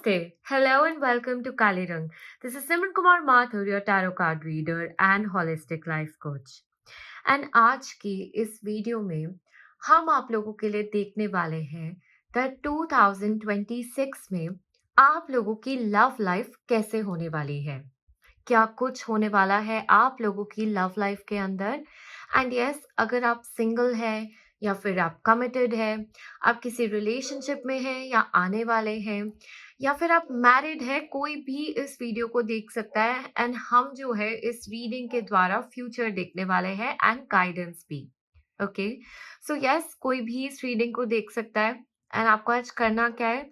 Namaste. Hello and welcome to Kalirang. This is Simran Kumar Mathur, your tarot card reader and holistic life coach. And आज की इस video में हम आप लोगों के लिए देखने वाले हैं दैट 2026 में आप लोगों की लव लाइफ कैसे होने वाली है। क्या कुछ होने वाला है आप लोगों की लव लाइफ के अंदर। एंड यस, अगर आप सिंगल हैं या फिर आप कमिटेड है, आप किसी रिलेशनशिप में हैं या आने वाले हैं, या फिर आप मैरिड है, कोई भी इस वीडियो को देख सकता है। एंड हम जो है इस रीडिंग के द्वारा फ्यूचर देखने वाले हैं एंड गाइडेंस भी। ओके, सो यस, कोई भी इस रीडिंग को देख सकता है। एंड आपको आज करना क्या है,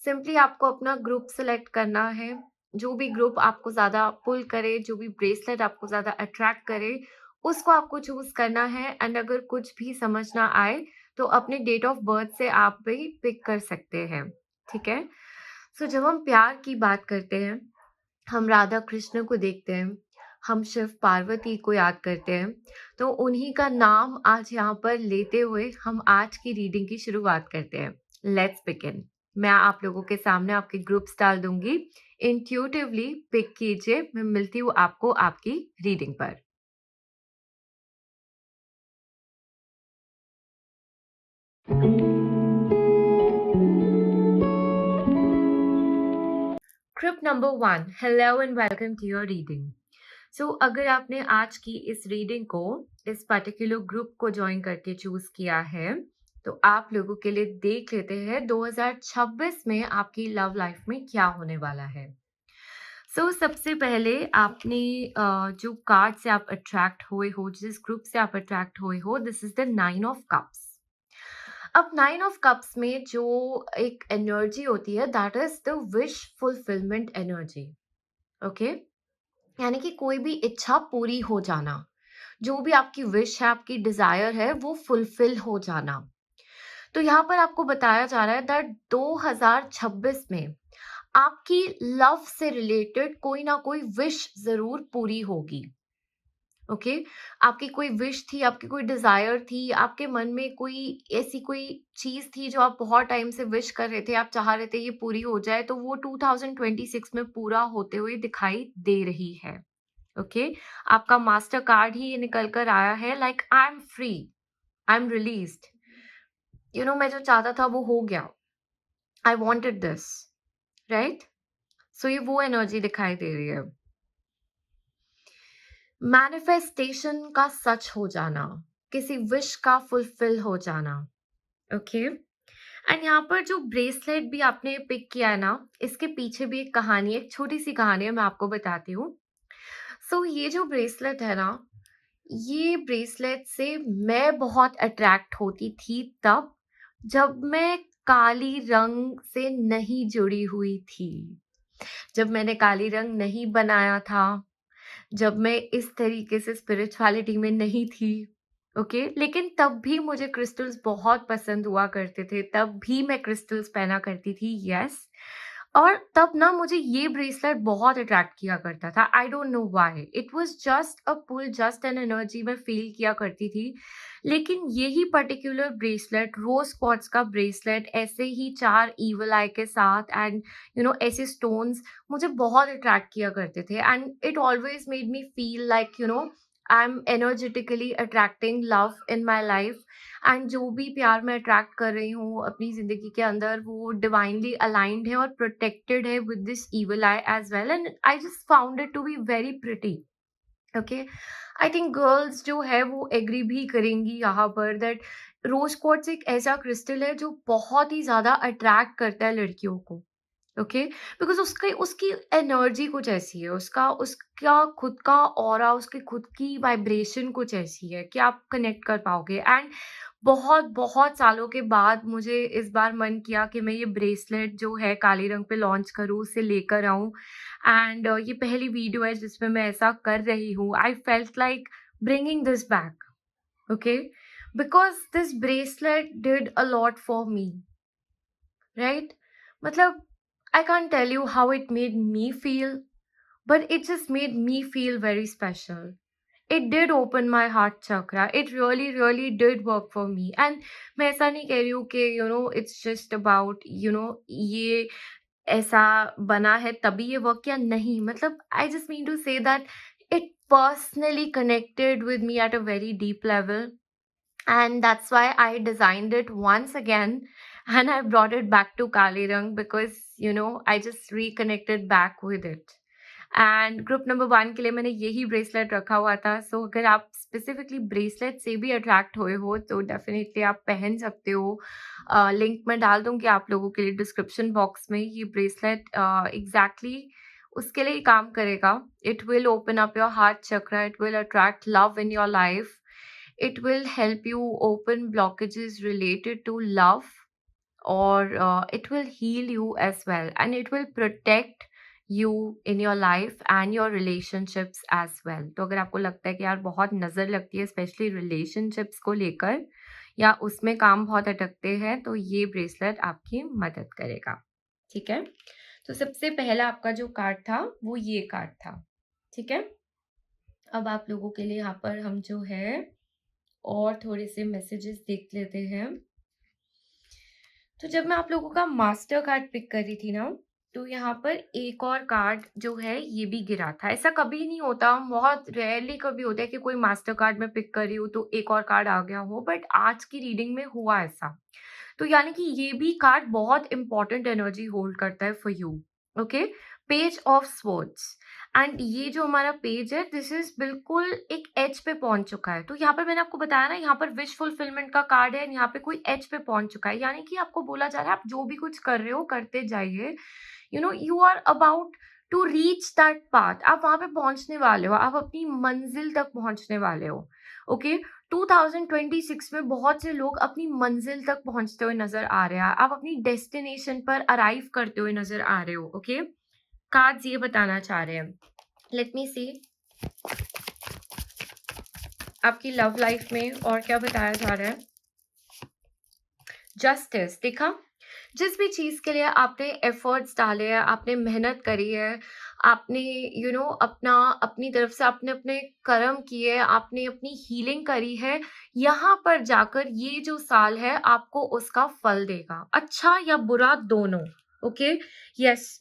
सिंपली आपको अपना ग्रुप सेलेक्ट करना है। जो भी ग्रुप आपको ज़्यादा पुल करे, जो भी ब्रेसलेट आपको ज़्यादा अट्रैक्ट करे, उसको आपको चूज़ करना है। एंड अगर कुछ भी समझ ना आए तो अपने डेट ऑफ बर्थ से आप भी पिक कर सकते हैं, ठीक है। सो जब हम प्यार की बात करते हैं, हम राधा कृष्ण को देखते हैं, हम शिव पार्वती को याद करते हैं, तो उन्हीं का नाम आज यहाँ पर लेते हुए हम आज की रीडिंग की शुरुआत करते हैं। Let's begin. मैं आप लोगों के सामने आपके ग्रुप्स डाल दूंगी, इंट्यूटिवली पिक कीजिए। मैं मिलती हूँ आपको आपकी रीडिंग पर। Group number 1, hello and welcome to your reading. So अगर आपने आज की इस रीडिंग को इस पर्टिकुलर ग्रुप को ज्वाइन करके चूज किया है, तो आप लोगों के लिए देख लेते हैं 2026 में आपकी लव लाइफ में क्या होने वाला है। सो सबसे पहले आपने जो कार्ड से आप अट्रैक्ट हुए हो, जिस ग्रुप से आप अट्रैक्ट हुए हो, this is the 9 of cups. अब 9 ऑफ कप्स में जो एक एनर्जी होती है, that is the wish fulfilment energy. Okay, यानी कि कोई भी इच्छा पूरी हो जाना, जो भी आपकी विश है, आपकी डिजायर है, वो फुलफिल हो जाना। तो यहाँ पर आपको बताया जा रहा है दैट 2026 में आपकी लव से रिलेटेड कोई ना कोई विश जरूर पूरी होगी। ओके, आपकी कोई विश थी, आपकी कोई डिजायर थी, आपके मन में कोई ऐसी कोई चीज थी जो आप बहुत टाइम से विश कर रहे थे, आप चाह रहे थे ये पूरी हो जाए, तो वो 2026 में पूरा होते हुए दिखाई दे रही है। ओके, आपका मास्टर कार्ड ही ये निकल कर आया है, like I am free, I am released. मैं जो चाहता था वो हो गया, आई वॉन्टेड दिस, राइट। सो ये वो एनर्जी दिखाई दे रही है, मैनिफेस्टेशन का सच हो जाना, किसी विश का फुलफिल हो जाना। ओके, एंड यहाँ पर जो ब्रेसलेट भी आपने पिक किया है ना, इसके पीछे भी एक कहानी है, एक छोटी सी कहानी है, मैं आपको बताती हूँ। सो ये जो ब्रेसलेट है ना, ये ब्रेसलेट से मैं बहुत अट्रैक्ट होती थी तब जब मैं काली रंग से नहीं जुड़ी हुई थी, जब मैंने काली रंग नहीं बनाया था, जब मैं इस तरीके से स्पिरिचुअलिटी में नहीं थी। ओके, लेकिन तब भी मुझे क्रिस्टल्स बहुत पसंद हुआ करते थे, तब भी मैं क्रिस्टल्स पहना करती थी, यस। और तब ना मुझे ये ब्रेसलेट बहुत अट्रैक्ट किया करता था, I don't know why, it was just a pull, just an energy मैं फील किया करती थी। लेकिन यही पर्टिकुलर ब्रेसलेट, रोज क्वार्ट्ज का ब्रेसलेट, ऐसे ही 4 ईवल आई के साथ एंड ऐसे स्टोन्स मुझे बहुत अट्रैक्ट किया करते थे। And it always made me feel like I am energetically attracting love in my life. And जो भी प्यार मैं अट्रैक्ट कर रही हूँ अपनी जिंदगी के अंदर, वो डिवाइनली अलाइंड है और प्रोटेक्टेड है with this evil eye as well. And I just found it to be very pretty. Okay, I think girls जो है वो एग्री भी करेंगी यहाँ पर दैट रोज क्वार्ट्ज एक ऐसा क्रिस्टल है जो बहुत ही ज्यादा अट्रैक्ट करता है लड़कियों को। ओके, बिकॉज उसकी उसकी एनर्जी कुछ ऐसी है, उसका उसका खुद का ऑरा, उसकी खुद की वाइब्रेशन कुछ ऐसी है कि आप कनेक्ट कर पाओगे। एंड बहुत बहुत सालों के बाद मुझे इस बार मन किया कि मैं ये ब्रेसलेट जो है काले रंग पे लॉन्च करूँ, उसे लेकर आऊँ। एंड ये पहली वीडियो है जिसमें मैं ऐसा कर रही हूँ। I felt like bringing this back, okay, because this bracelet did a lot for me, right. मतलब I can't tell you how it made me feel, but it just made me feel very special. It did open my heart chakra. It really, really did work for me. And मैं ऐसा नहीं कह रही हूँ कि it's just about ये ऐसा बना है तभी ये वर्क किया, नहीं, मतलब I just mean to say that it personally connected with me at a very deep level, and that's why I designed it once again and I brought it back to Kali Rang because I just reconnected back with it. And group number 1 के लिए मैंने यही bracelet रखा हुआ था। सो अगर आप specifically bracelet से भी अट्रैक्ट हुए हो तो डेफिनेटली आप पहन सकते हो। लिंक मैं डाल दूँगी आप लोगों के लिए डिस्क्रिप्शन बॉक्स में। ये ब्रेसलेट एग्ज़ैक्टली उसके लिए ही काम करेगा। It will open up your heart chakra, it will attract love in your life, it will help you open blockages related to love, or it will heal you as well, and it will protect you in your life and your relationships as well. तो अगर आपको लगता है कि यार बहुत नज़र लगती है स्पेशली रिलेशनशिप्स को लेकर या उसमें काम बहुत अटकते हैं, तो ये ब्रेसलेट आपकी मदद करेगा। ठीक है, तो सबसे पहला आपका जो कार्ड था वो ये कार्ड था। ठीक है, अब आप लोगों के लिए यहाँ पर हम जो है और थोड़े से मैसेजेस देख लेते हैं। तो जब मैं आप लोगों का मास्टर कार्ड पिक कर रही थी ना, तो यहाँ पर एक और कार्ड जो है ये भी गिरा था। ऐसा कभी नहीं होता, बहुत रेयरली कभी होता है कि कोई मास्टर कार्ड में पिक कर रही हूँ तो एक और कार्ड आ गया हो, बट आज की रीडिंग में हुआ ऐसा। तो यानी कि ये भी कार्ड बहुत इंपॉर्टेंट एनर्जी होल्ड करता है for you. Okay, page of swords, and ये जो हमारा पेज है दिस इज बिल्कुल एक एज पे पहुंच चुका है। तो यहाँ पर मैंने आपको बताया ना, यहाँ पर विश फुलफिलमेंट का कार्ड है, यहाँ पे कोई एज पे पहुंच चुका है, यानी कि आपको बोला जा रहा है आप जो भी कुछ कर रहे हो करते जाइए। You are about to reach that path, आप वहां पे पहुंचने वाले हो, आप अपनी मंजिल तक पहुंचने वाले हो। ओके, 2026 में बहुत से लोग अपनी मंजिल तक पहुंचते हुए नजर आ रहे हैं, आप अपनी डेस्टिनेशन पर अराइव करते हुए नजर आ रहे हो। ओके, कार्ड्स ये बताना चाह रहे हैं, लेट मी सी आपकी लव लाइफ में और क्या बताया जा रहा है। जस्टिस देखा, जिस भी चीज के लिए आपने एफर्ट्स डाले हैं, आपने मेहनत करी है, आपने अपना अपनी तरफ से आपने अपने कर्म किए, आपने अपनी हीलिंग करी है, यहाँ पर जाकर ये जो साल है आपको उसका फल देगा, अच्छा या बुरा दोनों। ओके, यस,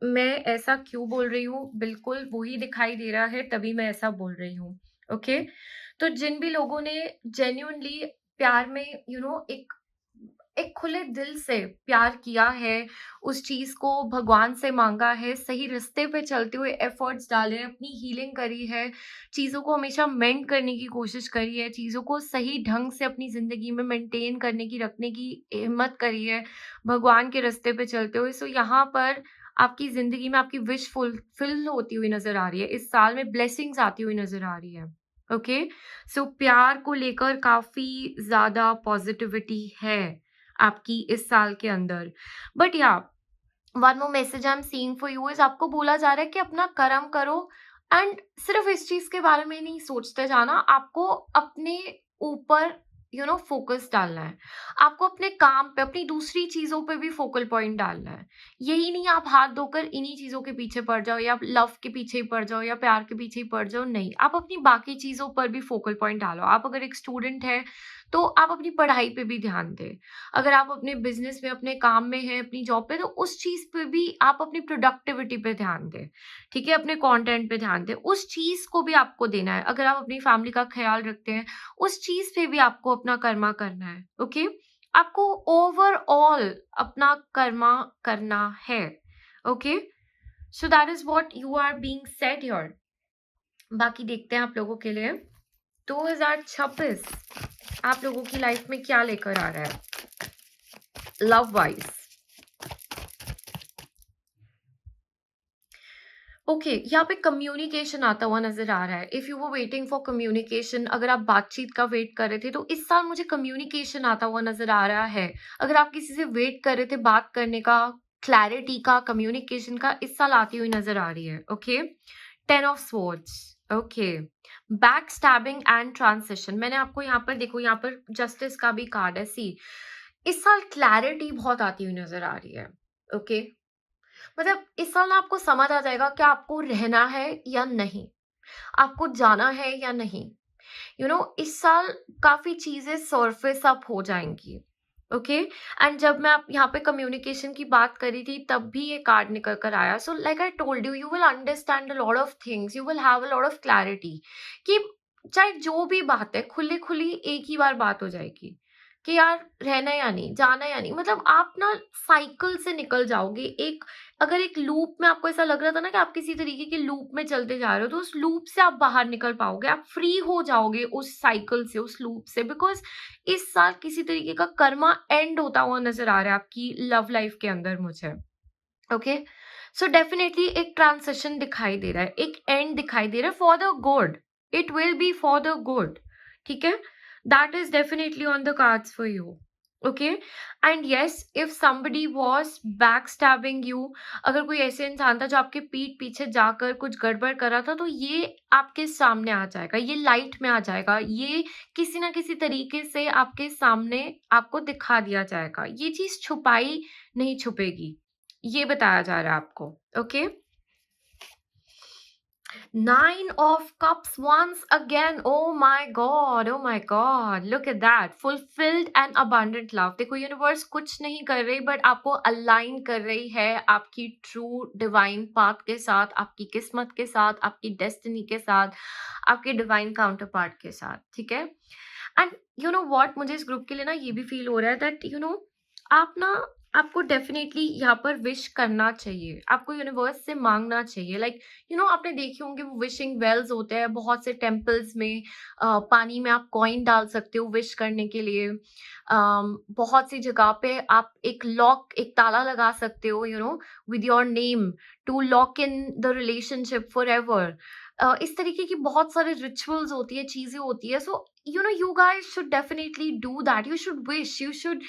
मैं ऐसा क्यों बोल रही हूँ, बिल्कुल वही दिखाई दे रहा है तभी मैं ऐसा बोल रही हूँ। ओके, तो जिन भी लोगों ने जेन्युइनली प्यार में एक एक खुले दिल से प्यार किया है, उस चीज को भगवान से मांगा है, सही रास्ते पे चलते हुए एफर्ट्स डाले हैं, अपनी हीलिंग करी है, चीजों को हमेशा मेंट करने की कोशिश करी है, चीजों को सही ढंग से अपनी जिंदगी में मेंटेन करने की, रखने की हिम्मत करी है भगवान के रास्ते पे चलते हुए। सो यहाँ पर आपकी जिंदगी में आपकी विश फुलफिल होती हुई नजर आ रही है, इस साल में ब्लेसिंग्स आती हुई नजर आ रही है। ओके, सो प्यार को लेकर काफी ज्यादा पॉजिटिविटी है आपकी इस साल के अंदर। बट या one more message I am seeing for you is, आपको बोला जा रहा है कि अपना कर्म करो एंड सिर्फ इस चीज के बारे में नहीं सोचते जाना, आपको अपने ऊपर फोकस डालना है, आपको अपने काम पे, अपनी दूसरी चीजों पे भी फोकल पॉइंट डालना है। यही नहीं आप हाथ धोकर इन्हीं चीजों के पीछे पड़ जाओ या लव के पीछे ही पड़ जाओ या प्यार के पीछे ही पड़ जाओ, नहीं, आप अपनी बाकी चीजों पर भी फोकल पॉइंट डालो। आप अगर एक स्टूडेंट है तो आप अपनी पढ़ाई पे भी ध्यान दें, अगर आप अपने बिजनेस में, अपने काम में हैं, अपनी जॉब पे, तो उस चीज पे भी आप अपनी प्रोडक्टिविटी पे ध्यान दें। ठीक है, अपने कंटेंट पे ध्यान दें, उस चीज को भी आपको देना है। अगर आप अपनी फैमिली का ख्याल रखते हैं, उस चीज पे भी आपको अपना कर्मा करना है। ओके, आपको ओवरऑल अपना कर्मा करना है। Okay, so that is what you are being said here. बाकी देखते हैं आप लोगों के लिए 2026 आप लोगों की लाइफ में क्या लेकर आ रहा है लव वाइज। ओके, यहाँ पे कम्युनिकेशन आता हुआ नजर आ रहा है। If you were waiting for communication, अगर आप बातचीत का वेट कर रहे थे तो इस साल मुझे कम्युनिकेशन आता हुआ नजर आ रहा है। अगर आप किसी से वेट कर रहे थे बात करने का, क्लैरिटी का, कम्युनिकेशन का, इस साल आती हुई नजर आ रही है। Okay, 10 of swords. Okay, back stabbing and transition, मैंने आपको यहाँ पर देखो, यहाँ पर जस्टिस का भी कार्ड है। सी, इस साल क्लैरिटी बहुत आती हुई नजर आ रही है। ओके, मतलब इस साल ना आपको समझ आ जाएगा कि आपको रहना है या नहीं, आपको जाना है या नहीं। इस साल काफी चीजें सरफेस अप हो जाएंगी। ओके। एंड जब मैं आप यहाँ पे कम्युनिकेशन की बात करी थी तब भी ये कार्ड निकल कर आया। So like I told you, you will understand a lot of things, you will have a lot of clarity कि चाहे जो भी बात है खुली खुली एक ही बार बात हो जाएगी कि यार रहना या नहीं, जाना या नहीं। मतलब आप ना साइकिल से निकल जाओगे। एक अगर एक लूप में आपको ऐसा लग रहा था ना कि आप किसी तरीके के लूप में चलते जा रहे हो, तो उस लूप से आप बाहर निकल पाओगे, आप फ्री हो जाओगे उस साइकिल से, उस लूप से। बिकॉज इस साल किसी तरीके का कर्मा एंड होता हुआ नजर आ रहा है आपकी लव लाइफ के अंदर मुझे। ओके। सो डेफिनेटली एक ट्रांसिशन दिखाई दे रहा है, एक एंड दिखाई दे रहा है for the good. It will B for the good. ठीक है, that is definitely on the cards for you. Okay. And yes, if somebody was backstabbing you, अगर कोई ऐसे इंसान था जो आपके पीठ पीछे जाकर कुछ गड़बड़ कर रहा था, तो ये आपके सामने आ जाएगा, ये लाइट में आ जाएगा, ये किसी ना किसी तरीके से आपके सामने आपको दिखा दिया जाएगा। ये चीज छुपाई नहीं छुपेगी, ये बताया जा रहा है आपको। Okay. Nine of Cups once again. Oh my God, oh my God. Look at that. Fulfilled and abundant love. देखो यूनिवर्स कुछ नहीं कर रही, बट आपको अलाइन कर रही है आपकी ट्रू डिवाइन पाथ के साथ, आपकी किस्मत के साथ, आपकी डेस्टिनी के साथ, आपके डिवाइन काउंटर पार्ट के साथ। ठीक है। एंड यू नो वॉट, मुझे इस ग्रुप के लिए ना ये भी फील हो रहा है दैट आप ना आपको डेफिनेटली यहाँ पर विश करना चाहिए, आपको यूनिवर्स से मांगना चाहिए। लाइक आपने देखे होंगे वो विशिंग वेल्स होते हैं बहुत से टेम्पल्स में। पानी में आप कॉइन डाल सकते हो विश करने के लिए। बहुत सी जगह पे आप एक लॉक, एक ताला लगा सकते हो with your name, to lock in the relationship forever. इस तरीके की बहुत सारे रिचुअल्स होती है, चीजें होती है। सो you guys should definitely do that. You should wish, you should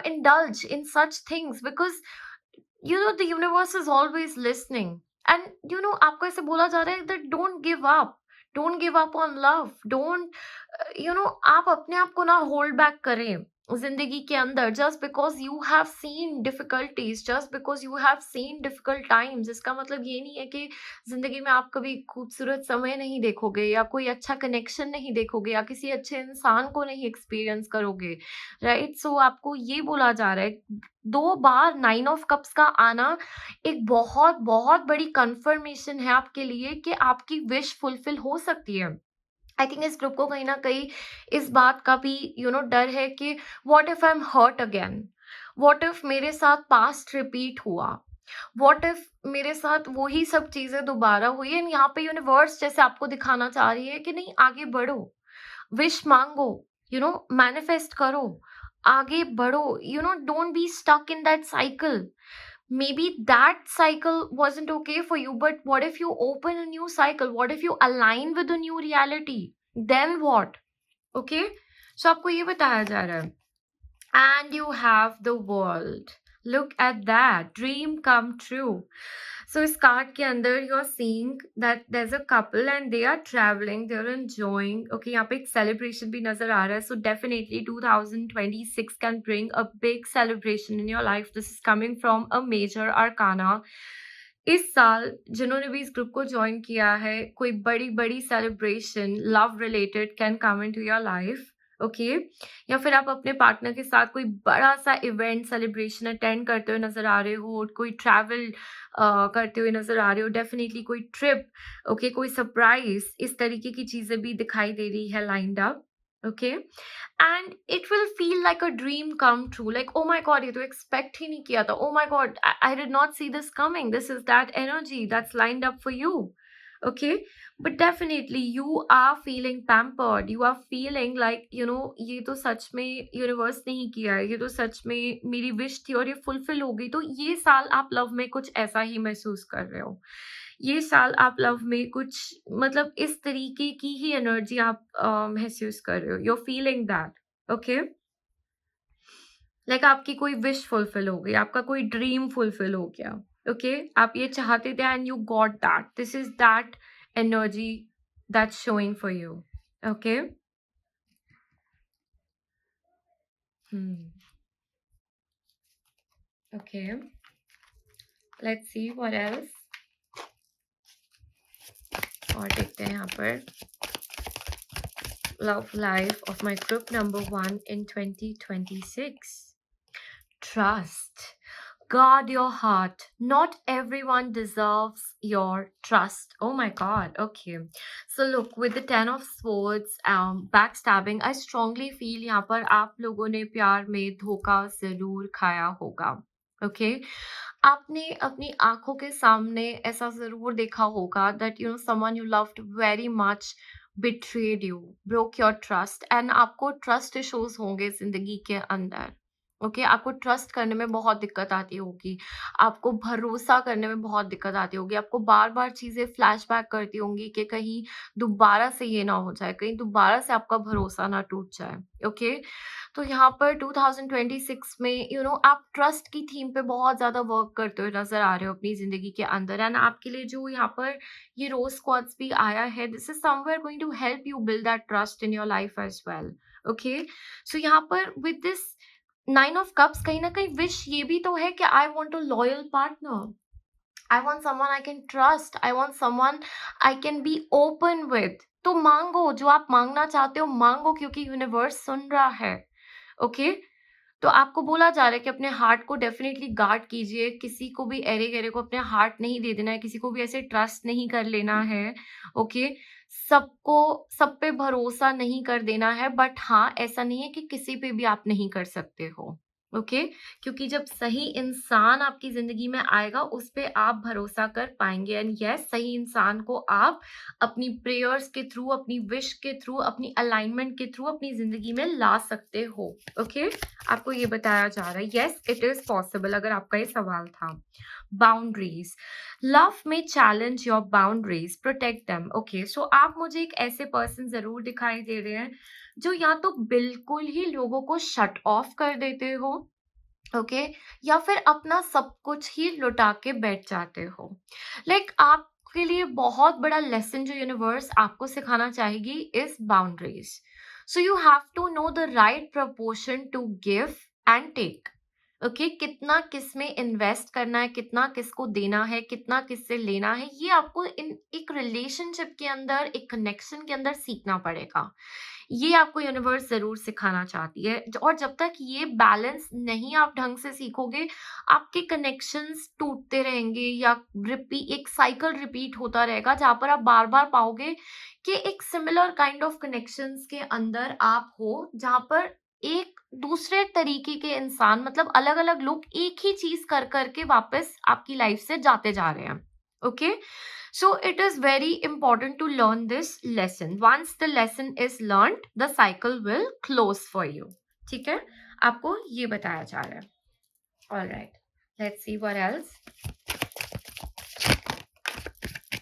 indulge in such things, because the universe is always listening. And आपको ऐसे बोला जा रहा है that don't give up, don't give up on love, don't आप अपने आप को ना होल्ड बैक करें जिंदगी के अंदर। Just because you have seen difficulties, just because you have seen difficult times, इसका मतलब ये नहीं है कि जिंदगी में आप कभी खूबसूरत समय नहीं देखोगे, या कोई अच्छा कनेक्शन नहीं देखोगे, या किसी अच्छे इंसान को नहीं एक्सपीरियंस करोगे। राइट। सो आपको ये बोला जा रहा है, 2 बार 9 ऑफ कप्स का आना एक बहुत बहुत बड़ी कंफर्मेशन है आपके लिए कि आपकी विश फुलफिल हो सकती है। आई थिंक इस ग्रुप को कहीं ना कहीं इस बात का भी डर है कि what if I am hurt again, what if मेरे साथ पास्ट रिपीट हुआ, व्हाट इफ मेरे साथ वही सब चीजें दोबारा हुई। एंड यहाँ पे यूनिवर्स जैसे आपको दिखाना चाह रही है कि नहीं, आगे बढ़ो, विश मांगो, मैनिफेस्ट करो, आगे बढ़ो, don't be stuck in that cycle. maybe that cycle wasn't okay for you, but what if you open a new cycle, what if you align with a new reality, then what? Okay, so आपको ये बताया जा रहा है। and you have the world, look at that, dream come true. So इस card के अंदर you're seeing that there's a couple and they are traveling, they're enjoying. Okay, यहाँ पे एक celebration भी नजर आ रहा है। So definitely 2026 can bring a big celebration in your life. This is coming from a major arcana. इस साल जिन्होंने भी इस ग्रुप को ज्वाइन किया है, कोई बड़ी बड़ी celebration love related can come into your life. Okay. या फिर आप अपने पार्टनर के साथ कोई बड़ा सा इवेंट सेलिब्रेशन अटेंड करते हुए नजर आ रहे हो, कोई ट्रैवल करते हुए नजर आ रहे हो, डेफिनेटली कोई ट्रिप, ओके, कोई सरप्राइज, इस तरीके की चीजें भी दिखाई दे रही है lined up. Okay. And it will feel like a dream come true, like oh my god, ये तो एक्सपेक्ट ही नहीं किया था, oh my god, I did not see this coming, this is that energy that's lined up for you. Okay. but definitely you are feeling pampered, you are feeling like ये तो सच में universe नहीं किया है, ये तो सच में मेरी विश थी और ये फुलफिल हो गई। तो ये साल आप लव में कुछ ऐसा ही महसूस कर रहे हो, ये साल आप लव में कुछ मतलब इस तरीके की ही एनर्जी आप महसूस कर रहे हो, you are feeling that. Okay. Like आपकी कोई विश फुलफिल हो गई, आपका कोई ड्रीम फुलफिल हो गया। ओके, आप ये चाहते थे and you got that, this is that energy that's showing for you. Okay. Okay, let's see what else. और देखते हैं यहाँ पर love life of my group number 1 in 2026? Trust. Guard your heart. Not everyone deserves your trust. Oh my God. Okay. So look, with the Ten of Swords, backstabbing, I strongly feel यहाँ पर आप लोगों ने प्यार में धोखा जरूर खाया होगा. Okay. आपने अपनी आंखों के सामने ऐसा जरूर देखा होगा that you know someone you loved very much betrayed you, broke your trust, and आपको trust issues होंगे जिंदगी के अंदर. ओके आपको ट्रस्ट करने में बहुत दिक्कत आती होगी, आपको भरोसा करने में बहुत दिक्कत आती होगी, आपको बार बार चीजें फ्लैशबैक करती होंगी कि कहीं दोबारा से ये ना हो जाए, कहीं दोबारा से आपका भरोसा ना टूट जाए. ओके तो यहाँ पर 2026 में आप ट्रस्ट की थीम पे बहुत ज्यादा वर्क करते हुए नजर आ रहे हो अपनी जिंदगी के अंदर. एंड आपके लिए जो यहाँ पर ये रोज क्वार्ट्ज भी आया है, this is somewhere going to help you build that trust in your life as well. Okay so यहाँ पर विद दिस 9 ऑफ कप्स कहीं ना कहीं विश ये भी तो है कि I want a loyal partner, I want someone I can trust, I want someone I can be open with. तो मांगो, जो आप मांगना चाहते हो मांगो, क्योंकि यूनिवर्स सुन रहा है. ओके तो आपको बोला जा रहा है कि अपने हार्ट को डेफिनेटली गार्ड कीजिए, किसी को भी एरे गेरे को अपने हार्ट नहीं दे देना है, किसी को भी ऐसे ट्रस्ट नहीं कर लेना है. ओके सबको सब पे भरोसा नहीं कर देना है, बट हाँ ऐसा नहीं है कि किसी पे भी आप नहीं कर सकते हो. ओके क्योंकि जब सही इंसान आपकी जिंदगी में आएगा उस पे आप भरोसा कर पाएंगे. एंड यस सही इंसान को आप अपनी प्रेयर्स के थ्रू, अपनी विश के थ्रू, अपनी अलाइनमेंट के थ्रू अपनी जिंदगी में ला सकते हो. ओके आपको ये बताया जा रहा है. यस इट इज पॉसिबल, अगर आपका ये सवाल था. बाउंड्रीज. लव में challenge your boundaries, protect them. Okay so आप मुझे एक ऐसे पर्सन जरूर दिखाई दे रहे हैं जो या तो बिल्कुल ही लोगों को शट ऑफ कर देते हो, ओके या फिर अपना सब कुछ ही लुटा के बैठ जाते हो. लाइक आपके लिए बहुत बड़ा लेसन जो यूनिवर्स आपको सिखाना चाहेगी is boundaries. So you have to know the right proportion to give and take. Okay कितना किस में इन्वेस्ट करना है, कितना किसको देना है, कितना किससे लेना है, ये आपको इन एक रिलेशनशिप के अंदर, एक कनेक्शन के अंदर सीखना पड़ेगा. ये आपको यूनिवर्स जरूर सिखाना चाहती है. और जब तक ये बैलेंस नहीं आप ढंग से सीखोगे, आपके कनेक्शंस टूटते रहेंगे या एक साइकिल रिपीट होता रहेगा जहां पर आप बार बार पाओगे कि एक सिमिलर काइंड ऑफ कनेक्शंस के अंदर आप हो, जहां पर एक दूसरे तरीके के इंसान, मतलब अलग अलग लोग एक ही चीज कर करके वापस आपकी लाइफ से जाते जा रहे हैं. Okay so it is very important to learn this lesson. Once the lesson is learned, the cycle will close for you. ठीक है आपको ये बताया जा रहा है. All right, let's see what else.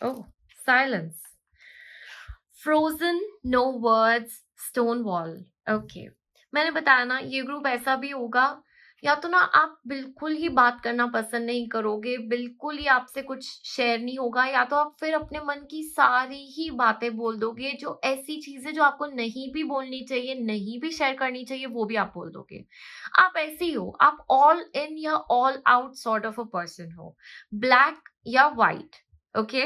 Oh, silence. Frozen, no words, stone wall. Okay, मैंने बताया ना ये ग्रुप ऐसा भी होगा, या तो ना आप बिल्कुल ही बात करना पसंद नहीं करोगे, बिल्कुल ही आपसे कुछ शेयर नहीं होगा, या तो आप फिर अपने मन की सारी ही बातें बोल दोगे, जो ऐसी चीजें जो आपको नहीं भी बोलनी चाहिए, नहीं भी शेयर करनी चाहिए, वो भी आप बोल दोगे. आप ऐसे ही हो, आप ऑल इन या all out sort of a person हो, ब्लैक या व्हाइट. ओके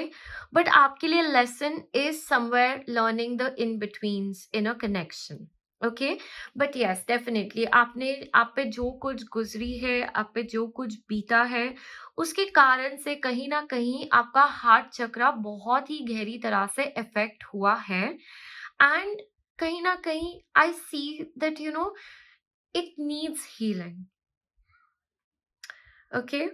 बट आपके लिए lesson is somewhere learning the in betweens in a connection. Okay but yes definitely आपने, आप पे जो कुछ गुजरी है, आप पे जो कुछ बीता है, उसके कारण से कहीं ना कहीं आपका हार्ट चक्र बहुत ही गहरी तरह से इफेक्ट हुआ है. एंड कहीं ना कहीं I see that it needs healing. Okay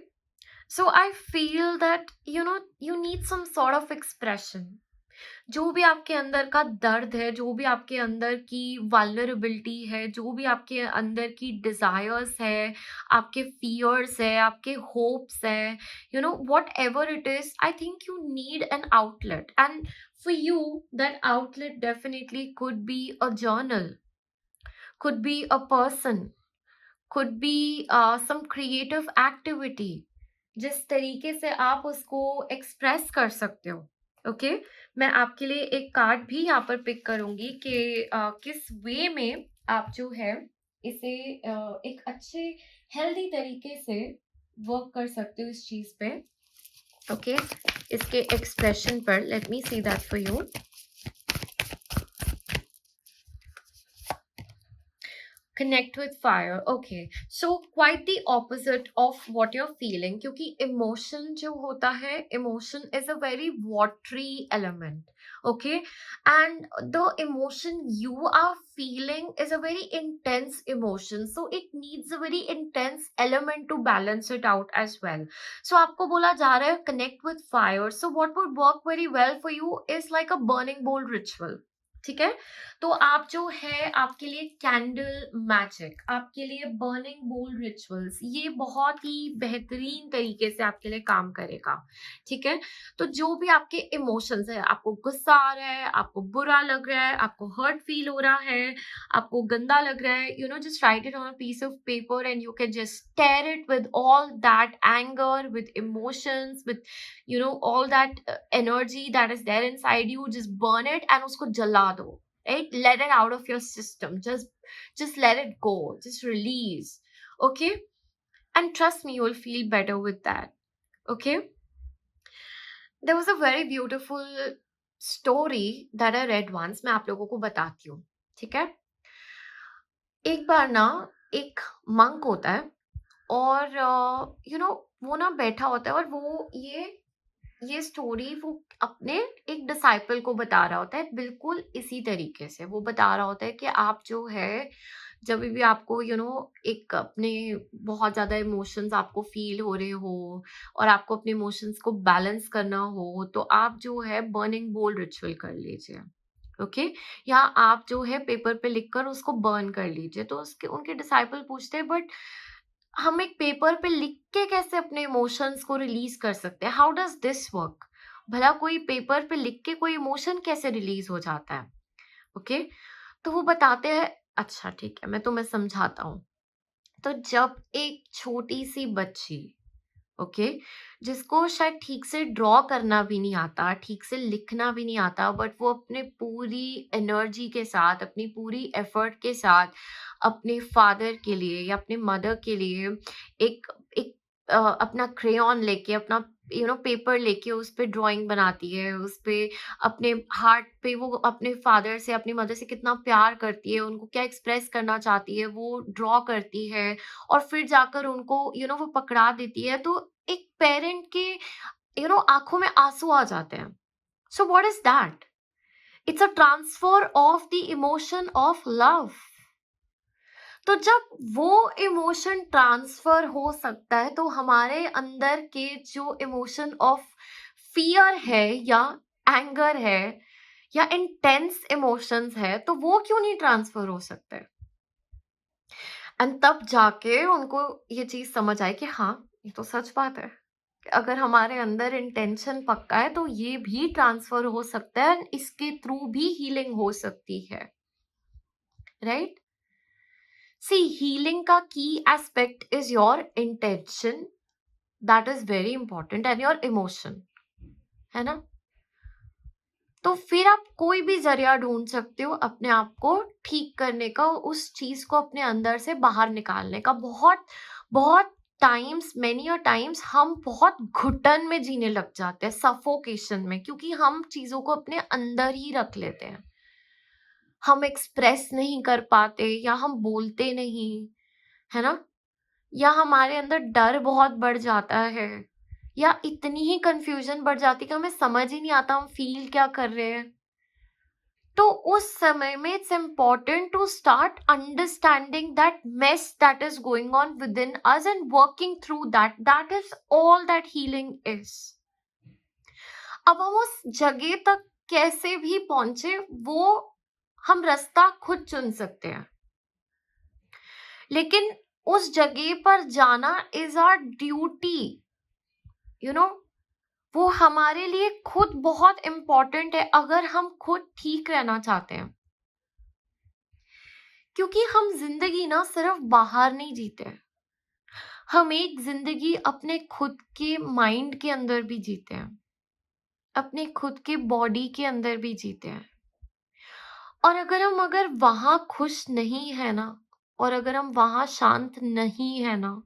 so I feel that you need some sort of expression. जो भी आपके अंदर का दर्द है, जो भी आपके अंदर की वल्नरेबिलिटी है, जो भी आपके अंदर की डिजायर्स है, आपके फियर्स है, आपके होप्स है, whatever it is, I think you need an outlet. And for you that outlet definitely could be a journal, could be a person, could be some creative activity, जिस तरीके से आप उसको एक्सप्रेस कर सकते हो. ओके मैं आपके लिए एक कार्ड भी यहाँ पर पिक करूंगी कि किस वे में आप जो है इसे एक अच्छे हेल्दी तरीके से वर्क कर सकते हो इस चीज पे. ओके इसके एक्सप्रेशन पर late me C that for you. Connect with fire. Okay. So quite the opposite of what you're feeling. क्योंकि emotion जो होता है, emotion is a very watery element. Okay. And the emotion you are feeling is a very intense emotion. So it needs a very intense element to balance it out as well. So आपको बोला जा रहा है connect with fire. So what would work very well for you is like a burning bowl ritual. ठीक है? तो आप जो है आपके लिए कैंडल मैजिक, आपके लिए बर्निंग बोल रिचुअल्स, ये बहुत ही बेहतरीन तरीके से आपके लिए काम करेगा। ठीक है? तो जो भी आपके इमोशंस है, आपको गुस्सा आ रहा है, आपको बुरा लग रहा है, आपको हर्ट फील हो रहा है, आपको गंदा लग रहा है, just write it on a piece of paper and you can just stare it with all that anger, with emotions, with all that energy that is there inside you. Just burn it and usko jala do, right? Let it out of your system. Just let it go, just release. Okay? And trust me, you'll feel better with that. Okay? There was a very beautiful story that I read once. मैं आप लोगों को बताती हूँ. ठीक है? एक बार ना एक मंक होता है और वो ना बैठा होता है और वो ये स्टोरी वो अपने एक डिसाइपल को बता रहा होता है, बिल्कुल इसी तरीके से वो बता रहा होता है कि आप जो है जब भी आपको एक अपने बहुत ज्यादा इमोशंस आपको फील हो रहे हो और आपको अपने इमोशंस को बैलेंस करना हो तो आप जो है बर्निंग बोल रिचुअल कर लीजिए। ओके? या आप जो है पेपर पे लिखकर उसको बर्न कर लीजिए। तो उसके उनके डिसाइपल पूछते हैं, बट हम एक पेपर पे लिख के कैसे अपने इमोशंस को रिलीज कर सकते हैं? How does this work? भला कोई पेपर पे लिख के कोई इमोशन कैसे रिलीज हो जाता है? ओके? तो वो बताते हैं, अच्छा ठीक है, मैं तुम्हें समझाता हूँ। तो जब एक छोटी सी बच्ची, ओके, जिसको शायद ठीक से ड्रॉ करना भी नहीं आता, ठीक से लिखना भी नहीं आता, बट वो अपने पूरी एनर्जी के साथ, अपनी पूरी एफर्ट के साथ अपने फादर के लिए या अपने मदर के लिए एक एक अपना क्रेयॉन लेके, अपना पेपर लेके उस पे ड्राइंग बनाती है, उस पे अपने हार्ट पे वो अपने फादर से, अपनी मदर से कितना प्यार करती है, उनको क्या एक्सप्रेस करना चाहती है, वो ड्रॉ करती है और फिर जाकर उनको वो पकड़ा देती है। तो एक पेरेंट के आंखों में आंसू आ जाते हैं। So what is that? It's a transfer of the emotion of love. तो जब वो इमोशन ट्रांसफर हो सकता है तो हमारे अंदर के जो इमोशन ऑफ फियर है या एंगर है या इंटेंस इमोशंस है, तो वो क्यों नहीं ट्रांसफर हो सकते? एंड तब जाके उनको ये चीज समझ आई कि हाँ, ये तो सच बात है कि अगर हमारे अंदर इंटेंशन पक्का है तो ये भी ट्रांसफर हो सकता है, इसके थ्रू भी हीलिंग हो सकती है। राइट? सी, हीलिंग का की aspect is your intention, that is very important, and your emotion, है ना? तो फिर आप कोई भी जरिया ढूंढ सकते हो अपने आप को ठीक करने का, उस चीज को अपने अंदर से बाहर निकालने का। बहुत बहुत टाइम्स, मेनी अ टाइम्स हम बहुत घुटन में जीने लग जाते हैं, सफोकेशन में, क्योंकि हम चीजों को अपने अंदर ही रख लेते हैं। हम एक्सप्रेस नहीं कर पाते या हम बोलते नहीं, है ना? या हमारे अंदर डर बहुत बढ़ जाता है या इतनी ही कंफ्यूजन बढ़ जाती है कि हमें समझ ही नहीं आता हम फील क्या कर रहे हैं। तो उस समय में it's important to start understanding that mess that is going on within us and working through that. That is all that healing is. अब हम उस जगह तक कैसे भी पहुंचे, वो हम रास्ता खुद चुन सकते हैं, लेकिन उस जगह पर जाना इज आवर ड्यूटी। वो हमारे लिए खुद बहुत इम्पोर्टेंट है अगर हम खुद ठीक रहना चाहते हैं। क्योंकि हम जिंदगी ना सिर्फ बाहर नहीं जीते, हम एक जिंदगी अपने खुद के माइंड के अंदर भी जीते हैं, अपने खुद के बॉडी के अंदर भी जीते हैं। और अगर वहां खुश नहीं है ना, और अगर हम वहां शांत नहीं है ना,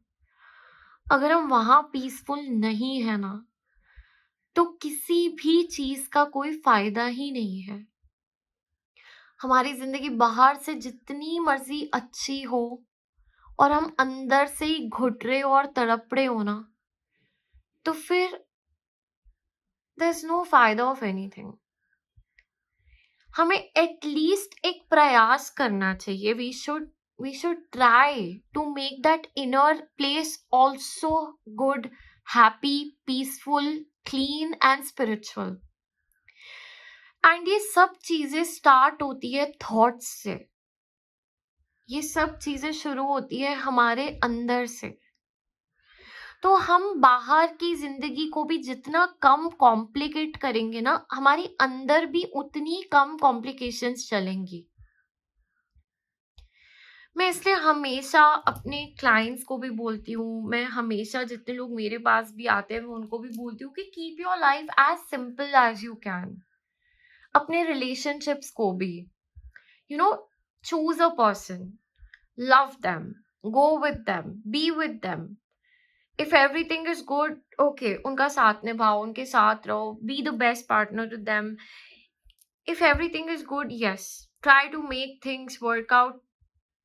अगर हम वहां पीसफुल नहीं है ना, तो किसी भी चीज का कोई फायदा ही नहीं है। हमारी ज़िंदगी बाहर से जितनी मर्ज़ी अच्छी हो और हम अंदर से ही घुट रहे हो और तड़प रहे हो ना, तो फिर देयर इज़ नो फ़ायदा ऑफ एनीथिंग। हमें एटलीस्ट एक प्रयास करना चाहिए। We should try to make that inner place also good, happy, peaceful, clean and spiritual. And ये सब चीजें स्टार्ट होती है थॉट्स से। ये सब चीजें शुरू होती है हमारे अंदर से। तो हम बाहर की जिंदगी को भी जितना कम कॉम्प्लिकेट करेंगे ना, हमारी अंदर भी उतनी कम कॉम्प्लिकेशंस चलेंगी। मैं इसलिए हमेशा अपने क्लाइंट्स को भी बोलती हूँ, मैं हमेशा जितने लोग मेरे पास भी आते हैं मैं उनको भी बोलती हूँ कि keep your life as simple as you can. अपने रिलेशनशिप्स को भी, you know, choose a person, love them, go with them, be with them. If everything is good, okay, उनका साथ निभाओ, उनके साथ रहो, be the best partner to them. If everything is good, yes, try to make things work out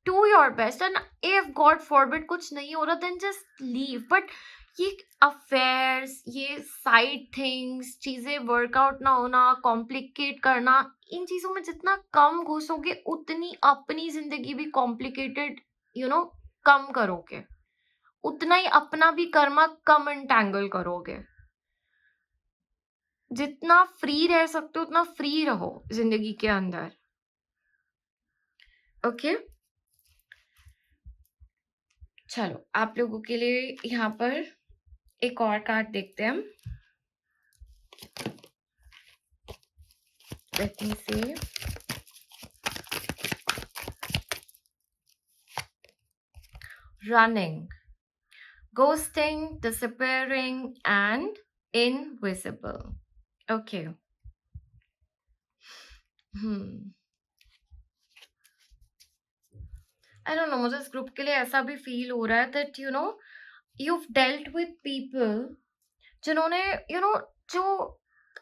to your best. And if God forbid कुछ नहीं हो रहा, देन जस्ट लीव। बट ये अफेयर्स, ये साइड थिंग्स, चीजें workout ना होना, complicate करना, इन चीजों में जितना कम घुसोगे उतनी अपनी जिंदगी भी कॉम्प्लिकेटेड, कम करोगे, उतना ही अपना भी कर्मा कम एंटैंगल करोगे। जितना फ्री रह सकते हो उतना फ्री रहो जिंदगी के अंदर। ओके, चलो आप लोगों के लिए यहाँ पर एक और कार्ड देखते हैं हम। Late me C. Running, ghosting, disappearing, and invisible. Okay. I don't know, मुझे इस ग्रुप के लिए ऐसा भी फील हो रहा है that you've dealt with people जिन्होंने जो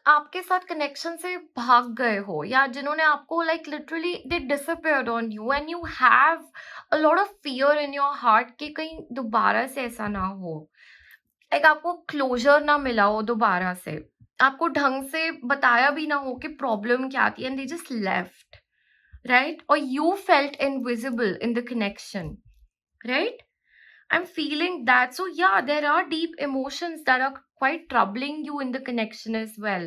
आपके साथ कनेक्शन से भाग गए हो, या जिन्होंने आपको like literally they disappeared on you and you have a lot of fear in your heart कि कहीं दोबारा से ऐसा ना हो। लाइक आपको क्लोजर ना मिला हो दोबारा से, आपको ढंग से बताया भी ना हो कि प्रॉब्लम क्या थी, and they just left, right? और you felt invisible in the connection, right? I'm feeling that. So yeah, there are deep emotions that are quite troubling you in the connection as well,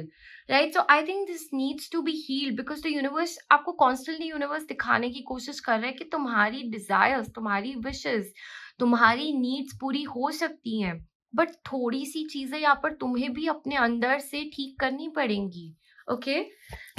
right? So I think this needs to be healed because the universe आपको constantly universe दिखाने की कोशिश कर रहा है कि तुम्हारी desires, तुम्हारी wishes, तुम्हारी needs पूरी हो सकती हैं, but थोड़ी सी चीजें यहाँ पर तुम्हें भी अपने अंदर से ठीक करनी पड़ेंगी। ओके,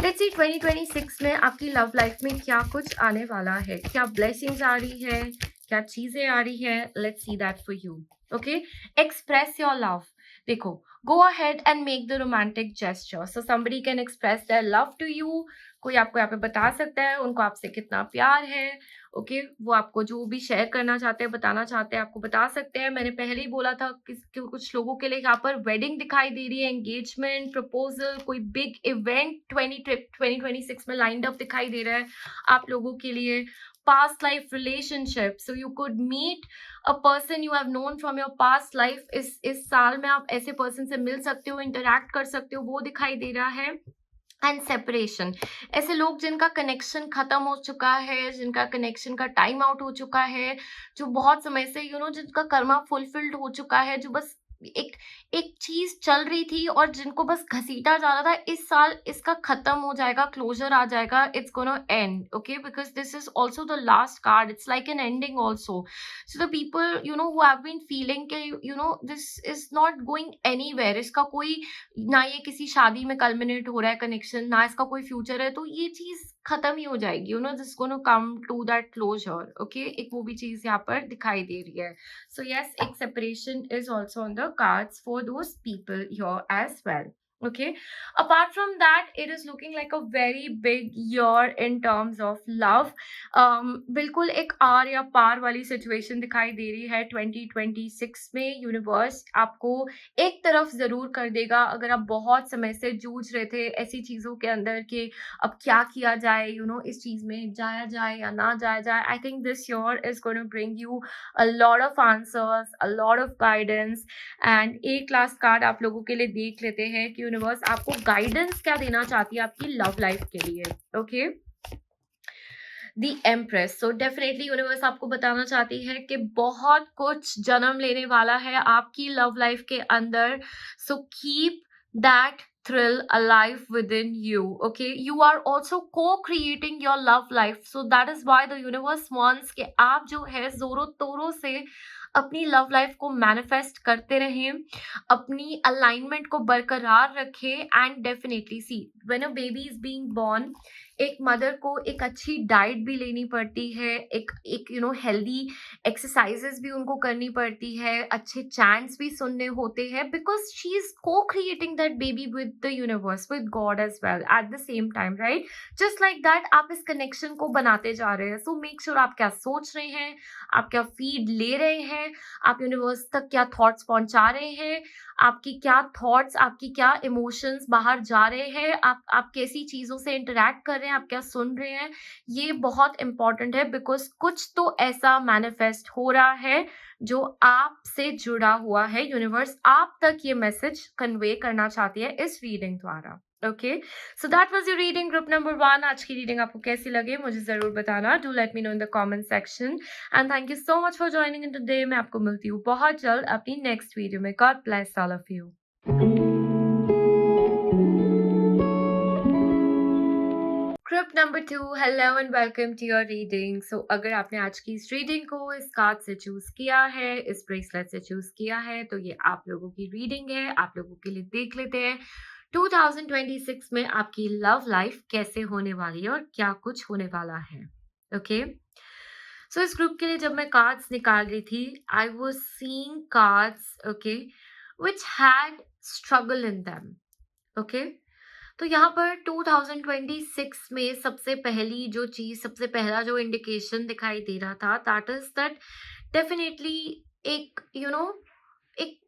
लेट्स सी 2026 में आपकी लव लाइफ में क्या कुछ आने वाला है, क्या ब्लेसिंग्स आ रही है, क्या चीजें आ रही है। Let's see that for you. Okay, express your love. देखो, go ahead and make the romantic gesture. So somebody can express their love to you. कोई आपको यहाँ पे बता सकता है उनको आपसे कितना प्यार है। ओके, वो आपको जो भी शेयर करना चाहते हैं, बताना चाहते हैं, आपको बता सकते हैं। मैंने पहले ही बोला था कि कुछ लोगों के लिए यहाँ पर वेडिंग दिखाई दे रही है, एंगेजमेंट, प्रपोजल, कोई बिग इवेंट 2026 में लाइंड अप दिखाई दे रहा है आप लोगों के लिए। past life relationship, so you could meet a person you have known from your past life। इस साल में आप ऐसे पर्सन से मिल सकते हो, इंटरैक्ट कर सकते हो, वो दिखाई दे रहा है। एंड सेपरेशन, ऐसे लोग जिनका कनेक्शन खत्म हो चुका है, जिनका कनेक्शन का टाइम आउट हो चुका है, जो बहुत समय से जिनका कर्मा फुलफिल्ड हो चुका है, जो बस एक एक चीज चल रही थी और जिनको बस घसीटा जा रहा था, इस साल इसका खत्म हो जाएगा, क्लोजर आ जाएगा, it's gonna end. Okay, because this is also the last card, it's like an ending also. So the people who have been feeling के this is not going anywhere, इसका कोई, ना ये किसी शादी में कल्मिनेट हो रहा है कनेक्शन, ना इसका कोई फ्यूचर है, तो ये चीज खत्म ही हो जाएगी, this gonna come to that closure. Okay, एक वो भी चीज यहाँ पर दिखाई दे रही है। So yes, एक separation is also on the cards for those people here as well. Okay, apart from that it is looking like a very big year in terms of love. बिल्कुल एक आर या पार वाली situation दिखाई दे रही है 2026 में। यूनिवर्स आपको एक तरफ जरूर कर देगा। अगर आप बहुत समय से जूझ रहे थे ऐसी चीजों के अंदर कि अब क्या किया जाए, इस चीज में जाया जाए या ना जाया जाए, I think this year is going to bring you a lot of answers, a lot of guidance. And एक लास्ट कार्ड आप लोगों के लिए देख लेते हैं कि यूनिवर्स आपको गाइडेंस क्या देना चाहती है आपकी लव लाइफ के लिए। Okay, the empress. So definitely universe आपको बताना चाहती है कि बहुत कुछ जन्म लेने वाला है आपकी लव लाइफ के अंदर। So keep that thrill alive within you. Okay, you are also co-creating your love life, so that is why the universe wants कि आप जो है जोरों तोरों से अपनी लव लाइफ को मैनिफेस्ट करते रहें, अपनी अलाइनमेंट को बरकरार रखें। And definitely see, when a baby is being born, एक मदर को एक अच्छी डाइट भी लेनी पड़ती है, एक एक हेल्दी एक्सरसाइजेस भी उनको करनी पड़ती है, अच्छे चैंट्स भी सुनने होते हैं, because she is co creating that baby with the universe, with God as well at the same time, right? Just like that आप इस कनेक्शन को बनाते जा रहे हैं। सो मेक श्योर आप क्या सोच रहे हैं, आप क्या फीड ले रहे हैं, आप यूनिवर्स तक क्या थॉट्स पहुंचा रहे हैं, आपकी क्या थॉट्स, आपकी क्या इमोशंस बाहर जा रहे हैं, आप कैसी चीजों से इंटरेक्ट कर रहे हैं, आप क्या सुन रहे हैं, ये बहुत इंपॉर्टेंट है। बिकॉज कुछ तो ऐसा मैनिफेस्ट हो रहा है जो आपसे जुड़ा हुआ है। यूनिवर्स आप तक ये मैसेज कन्वे करना चाहती है इस रीडिंग द्वारा। Okay, so that was your reading group number 1। आज की रीडिंग आपको कैसी लगी मुझे जरूर बताना। Do let me know in the comment section and thank you so much for joining in today. मैं आपको मिलती हूँ बहुत जल्द अपनी नेक्स्ट वीडियो में। God bless all of you. Group number 2, hello and welcome to your reading. So अगर आपने आज की इस रीडिंग को इस कार्ड से चूज किया है, इस ब्रेसलेट से चूज किया है, तो ये आप लोगों की रीडिंग है। आप लोगों के लिए देख लेते हैं 2026 में आपकी लव लाइफ कैसे होने वाली है और क्या कुछ होने वाला है। ओके, सो इस ग्रुप के लिए जब मैं कार्ड्स निकाल रही थी, I was seeing cards, okay, which had struggle in them. Okay, तो यहाँ पर 2026 में सबसे पहली जो चीज, सबसे पहला जो इंडिकेशन दिखाई दे रहा था, दैट इज दैट डेफिनेटली एक एक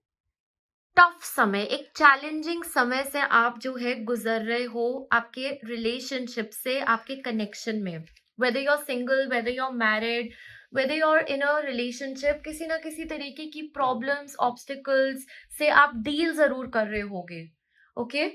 टफ समय, एक चैलेंजिंग समय से आप जो है गुजर रहे हो आपके रिलेशनशिप से, आपके कनेक्शन में। Whether you are single, whether you are married, whether you are in a relationship, किसी ना किसी तरीके की प्रॉब्लम्स, ऑब्स्टिकल्स से आप डील जरूर कर रहे होगे। ओके,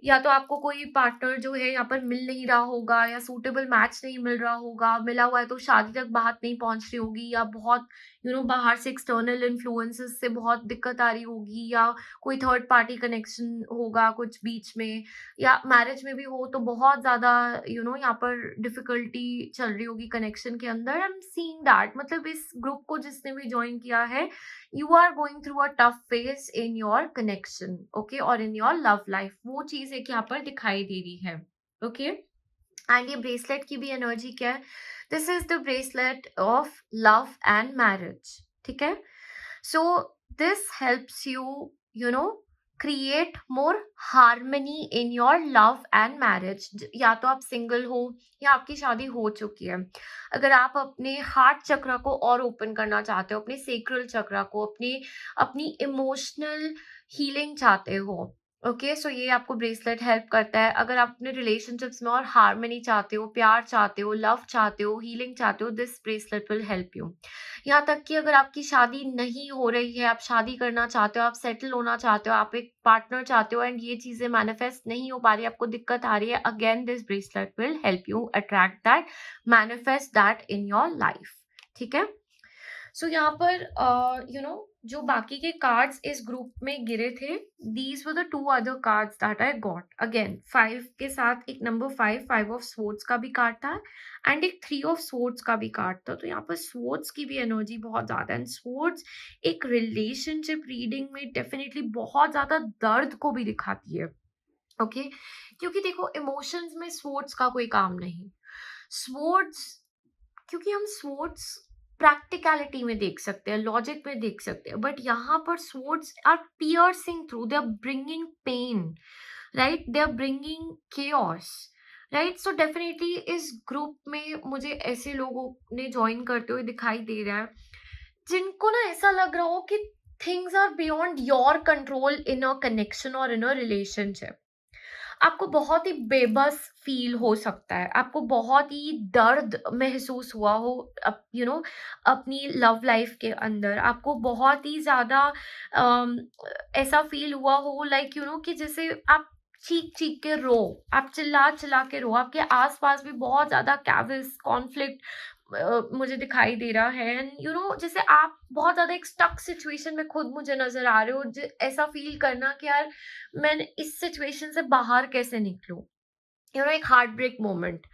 या तो आपको कोई पार्टनर जो है यहाँ पर मिल नहीं रहा होगा, या सूटेबल मैच नहीं मिल रहा होगा, मिला हुआ है तो शादी तक बात नहीं पहुंच रही होगी, या बहुत बाहर से एक्सटर्नल इन्फ्लुएंसेस से बहुत दिक्कत आ रही होगी, या कोई थर्ड पार्टी कनेक्शन होगा कुछ बीच में, या मैरिज में भी हो तो बहुत ज्यादा यहाँ पर डिफिकल्टी चल रही होगी कनेक्शन के अंदर। आई एम सीइंग दैट, मतलब इस ग्रुप को जिसने भी ज्वाइन किया है, you are going through a tough phase in your connection, okay, और in your love life, वो चीज एक यहाँ पर दिखाई दे रही है। okay, एंड ये ब्रेसलेट की भी एनर्जी क्या है? This is the bracelet of love and marriage. ठीक है, so this helps you you know create more harmony in your love and marriage. या तो आप सिंगल हो या आपकी शादी हो चुकी है, अगर आप अपने हार्ट चक्र को और ओपन करना चाहते हो, अपने सेक्रल चक्र को, अपनी अपनी इमोशनल हीलिंग चाहते हो, ओके, सो ये आपको ब्रेसलेट हेल्प करता है। अगर आप अपने रिलेशनशिप्स में और हार्मनी चाहते हो, प्यार चाहते हो, लव चाहते हो, हीलिंग चाहते हो, this bracelet will help you. यहाँ तक कि अगर आपकी शादी नहीं हो रही है, आप शादी करना चाहते हो, आप सेटल होना चाहते हो, आप एक पार्टनर चाहते हो, एंड ये चीजें मैनिफेस्ट नहीं हो पा रही, आपको दिक्कत आ रही है, again this bracelet will help you attract that, manifest that in your life. ठीक है, सो यहाँ पर जो बाकी के कार्ड्स इस ग्रुप में गिरे थे, these were the two other cards that I got. Again 5 के साथ एक नंबर 5 ऑफ स्वॉर्ड्स का भी कार्ड था, एंड एक 3 ऑफ स्वॉर्ड्स का भी कार्ड था। तो यहाँ पर स्वॉर्ड्स की भी एनर्जी बहुत ज्यादा है, एंड स्वॉर्ड्स एक रिलेशनशिप रीडिंग में डेफिनेटली बहुत ज्यादा दर्द को भी दिखाती है। ओके, क्योंकि देखो इमोशंस में स्वॉर्ड्स का कोई काम नहीं। स्वॉर्ड्स, क्योंकि हम स्वॉर्ड्स प्रैक्टिकलिटी में देख सकते हैं, लॉजिक में देख सकते हैं, बट यहाँ पर swords are piercing through, they are bringing pain, right, they are bringing chaos, right. So definitely इस ग्रुप में मुझे ऐसे लोगों ने ज्वाइन करते हुए दिखाई दे रहा है जिनको ना ऐसा लग रहा हो कि things are beyond your control in a connection और इन अ रिलेशनशिप। आपको बहुत ही बेबस फील हो सकता है, आपको बहुत ही दर्द महसूस हुआ हो अपनी लव लाइफ के अंदर, आपको बहुत ही ज़्यादा अम, ऐसा फील हुआ हो लाइक कि जैसे आप चीख-चीख के रो, आप चिल्ला-चिल्ला के रो, आपके आस-पास भी बहुत ज़्यादा कैविस कॉन्फ्लिक्ट मुझे दिखाई दे रहा है एंड जैसे आप बहुत ज़्यादा एक स्टक सिचुएशन में खुद मुझे नज़र आ रहे हो, ऐसा फील करना कि यार मैं इस सिचुएशन से बाहर कैसे निकलूं, एक हार्ट ब्रेक मोमेंट,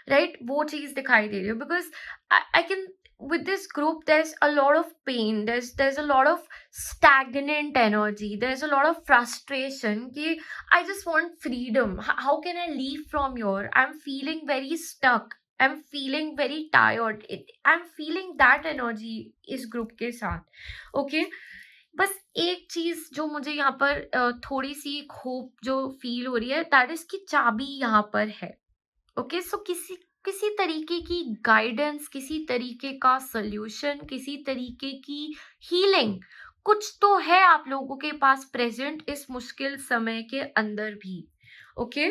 राइट, वो चीज दिखाई दे रही है because I can with this group there's a lot of pain, there's a lot of stagnant energy, there's a lot of frustration ki I just want freedom. How can I leave from here? I'm feeling very stuck, I'm feeling very tired. I'm feeling that energy इस group के साथ, okay. बस एक चीज जो मुझे यहाँ पर थोड़ी सी होप जो फील हो रही है, दैट इज की चाबी यहाँ पर है, ओके। सो किसी किसी तरीके की गाइडेंस, किसी तरीके का सॉल्यूशन, किसी तरीके की हीलिंग कुछ तो है आप लोगों के पास प्रेजेंट इस मुश्किल समय के अंदर भी, ओके।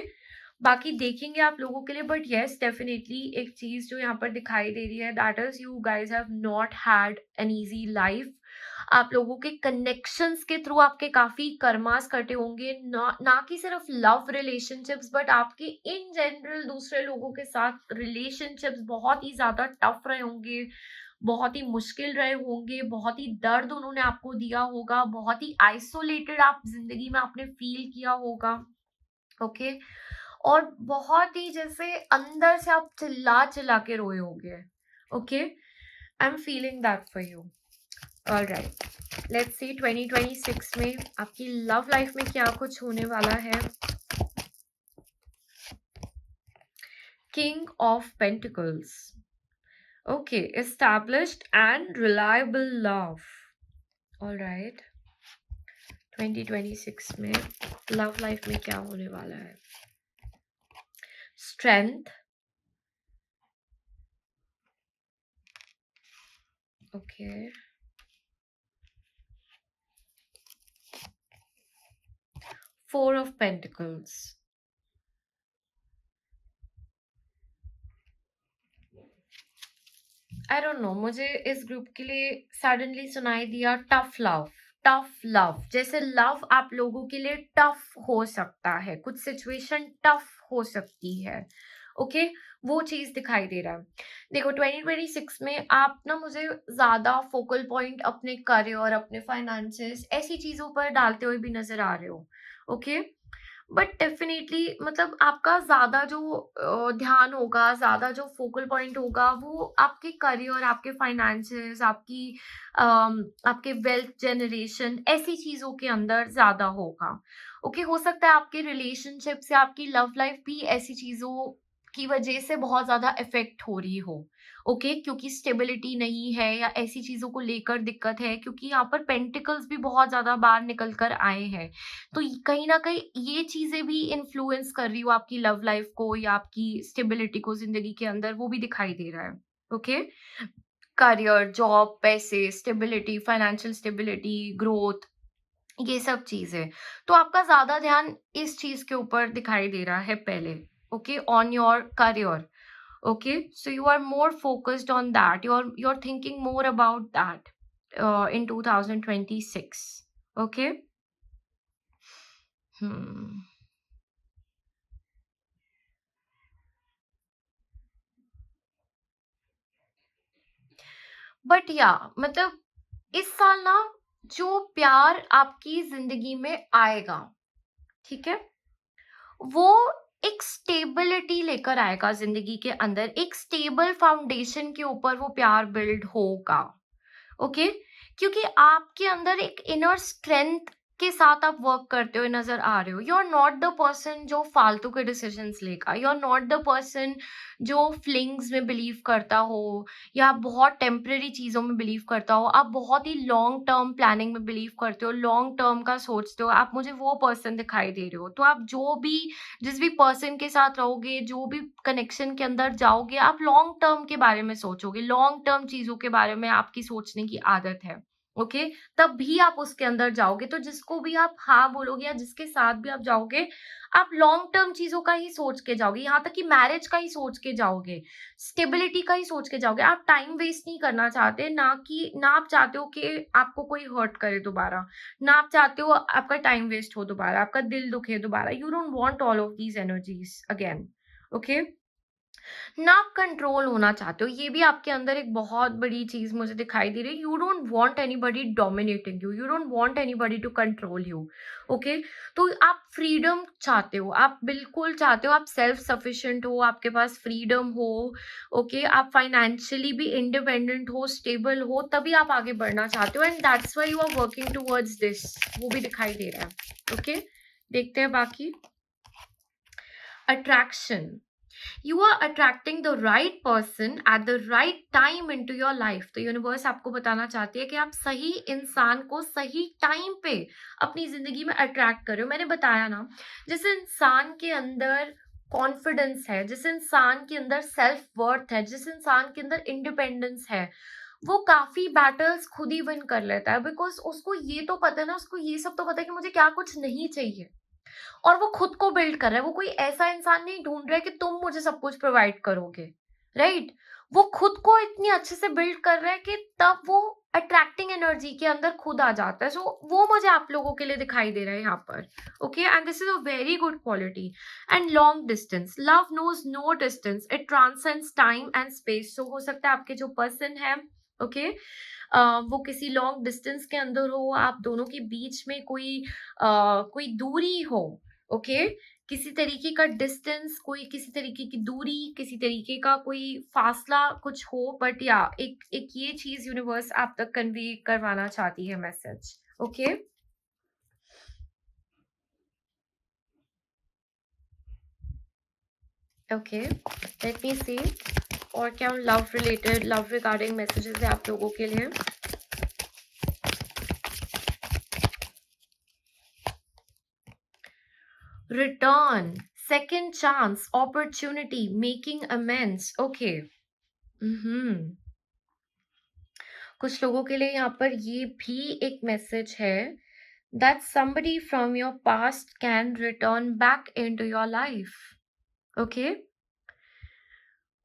बाकी देखेंगे आप लोगों के लिए, बट यस डेफिनेटली एक चीज जो यहाँ पर दिखाई दे रही है, that is you guys have not had an easy life. आप लोगों के कनेक्शंस के थ्रू आपके काफी कर्मास कटे होंगे, ना कि सिर्फ लव रिलेशनशिप्स बट आपके इन जनरल दूसरे लोगों के साथ रिलेशनशिप्स बहुत ही ज्यादा टफ रहे होंगे, बहुत ही मुश्किल रहे होंगे, बहुत ही दर्द उन्होंने आपको दिया होगा, बहुत ही आइसोलेटेड आप जिंदगी में आपने फील किया होगा, ओके। और बहुत ही जैसे अंदर से आप चिल्ला चिल्ला के रोए होंगे, okay. I am feeling that for you. Alright, let's see 2026 में आपकी लव लाइफ में क्या कुछ होने वाला है। King of pentacles, okay, established and reliable love. Alright, 2026 में लव लाइफ में क्या होने वाला है। Strength, okay, four of pentacles, I don't no, मुझे इस ग्रुप के लिए सडनली सुनाई दिया टफ लव। टफ लव, जैसे लव आप लोगों के लिए टफ हो सकता है, कुछ सिचुएशन टफ हो सकती है, ओके, वो चीज दिखाई दे रहा है। देखो 2026 में आप ना मुझे ज्यादा फोकल पॉइंट अपने करियर, अपने फाइनेंसेस, ऐसी चीजों पर डालते हुए भी नजर आ रहे हो, ओके। बट डेफिनेटली मतलब आपका ज्यादा जो ध्यान होगा, ज्यादा जो फोकल पॉइंट होगा वो आपके करियर, आपके फाइनेंसेस, आपके वेल्थ जनरेशन, ऐसी चीजों के अंदर ज्यादा होगा, ओके। हो सकता है आपके रिलेशनशिप से आपकी लव लाइफ भी ऐसी चीजों की वजह से बहुत ज्यादा इफेक्ट हो रही हो, ओके, क्योंकि स्टेबिलिटी नहीं है या ऐसी चीजों को लेकर दिक्कत है, क्योंकि यहाँ पर पेंटिकल्स भी बहुत ज्यादा बाहर निकल कर आए हैं। तो कहीं ना कहीं ये चीजें भी इन्फ्लुएंस कर रही हो आपकी लव लाइफ को या आपकी स्टेबिलिटी को जिंदगी के अंदर, वो भी दिखाई दे रहा है, ओके। करियर, जॉब, पैसे, स्टेबिलिटी, फाइनेंशियल स्टेबिलिटी, ग्रोथ, ये सब चीजें, तो आपका ज्यादा ध्यान इस चीज के ऊपर दिखाई दे रहा है पहले, okay, on your career, okay, so you are more focused on that, you're thinking more about that in 2026, okay. But या मतलब इस साल ना जो प्यार आपकी जिंदगी में आएगा, ठीक है, वो एक स्टेबिलिटी लेकर आएगा जिंदगी के अंदर, एक स्टेबल फाउंडेशन के ऊपर वो प्यार बिल्ड होगा, ओके। क्योंकि आपके अंदर एक इनर स्ट्रेंथ के साथ आप वर्क करते हुए नज़र आ रहे हो। You are not the person जो फालतू के डिसीजंस लेगा। You are not the person जो फ्लिंग्स में बिलीव करता हो या बहुत टेम्परेरी चीज़ों में बिलीव करता हो। आप बहुत ही लॉन्ग टर्म प्लानिंग में बिलीव करते हो, लॉन्ग टर्म का सोचते हो। आप मुझे वो पर्सन दिखाई दे रहे हो। तो आप जिस भी पर्सन के साथ रहोगे, जो भी कनेक्शन के अंदर जाओगे, आप लॉन्ग टर्म के बारे में सोचोगे। लॉन्ग टर्म चीज़ों के बारे में आपकी सोचने की आदत है। ओके, तब भी आप उसके अंदर जाओगे। तो जिसको भी आप हाँ बोलोगे या जिसके साथ भी आप जाओगे, आप लॉन्ग टर्म चीज़ों का ही सोच के जाओगे। यहाँ तक कि मैरिज का ही सोच के जाओगे, स्टेबिलिटी का ही सोच के जाओगे। आप टाइम वेस्ट नहीं करना चाहते, ना आप चाहते हो कि आपको कोई हर्ट करे दोबारा, ना आप चाहते हो आपका टाइम वेस्ट हो दोबारा, आपका दिल दुखे दोबारा। You don't want all of these energies again, okay? ना आप कंट्रोल होना चाहते हो। ये भी आपके अंदर एक बहुत बड़ी चीज़ मुझे दिखाई दे रही है। You don't want anybody dominating you, you don't want anybody to control you, okay? तो आप फ्रीडम चाहते हो, आप बिल्कुल चाहते हो, आप सेल्फ सफिशिएंट हो, आपके पास फ्रीडम हो, ओके? आप फाइनेंशियली भी इंडिपेंडेंट हो, स्टेबल हो, तभी आप आगे बढ़ना चाहते हो, and that's why you are working towards this. वो भी दिखाई दे रहा है, ओके? देखते हैं बाकी। Attraction, you are attracting the right person at the right time into your life। तो यूनिवर्स आपको बताना चाहती है कि आप सही इंसान को सही टाइम पे अपनी जिंदगी में अट्रैक्ट कर रहे हो। मैंने बताया ना, जिस इंसान के अंदर कॉन्फिडेंस है, जिस इंसान के अंदर सेल्फ वर्थ है, जिस इंसान के अंदर इंडिपेंडेंस है, वो काफी बैटल्स खुद ही विन कर लेता है। बिकॉज उसको ये तो पता है ना, उसको ये सब तो पता है कि मुझे क्या कुछ नहीं चाहिए, और वो खुद को बिल्ड कर रहा है। वो कोई ऐसा इंसान नहीं ढूंढ रहा है कि तुम मुझे सब कुछ प्रोवाइड करोगे, राइट? वो खुद को इतनी अच्छे से बिल्ड कर रहा है कि तब वो अट्रैक्टिंग एनर्जी के अंदर खुद आ जाता है। सो वो मुझे आप लोगों के लिए दिखाई दे रहा है यहाँ पर, okay? And this is a very good quality. And long distance, love knows no distance, it transcends time and space. So हो सकता है आपके जो पर्सन है, ओके, वो किसी लॉन्ग डिस्टेंस के अंदर हो, आप दोनों के बीच में कोई दूरी हो, ओके? किसी तरीके का डिस्टेंस, कोई किसी तरीके की दूरी, किसी तरीके का कोई फासला कुछ हो, बट या एक ये चीज यूनिवर्स आप तक कन्वे करवाना चाहती है message, okay? Okay, let me see और क्या love related, love regarding messages है आप लोगों के लिए। Return, second chance, opportunity, making amends, okay। कुछ लोगों के लिए यहाँ पर ये भी एक मैसेज है, that somebody from your past can return back into your life, okay।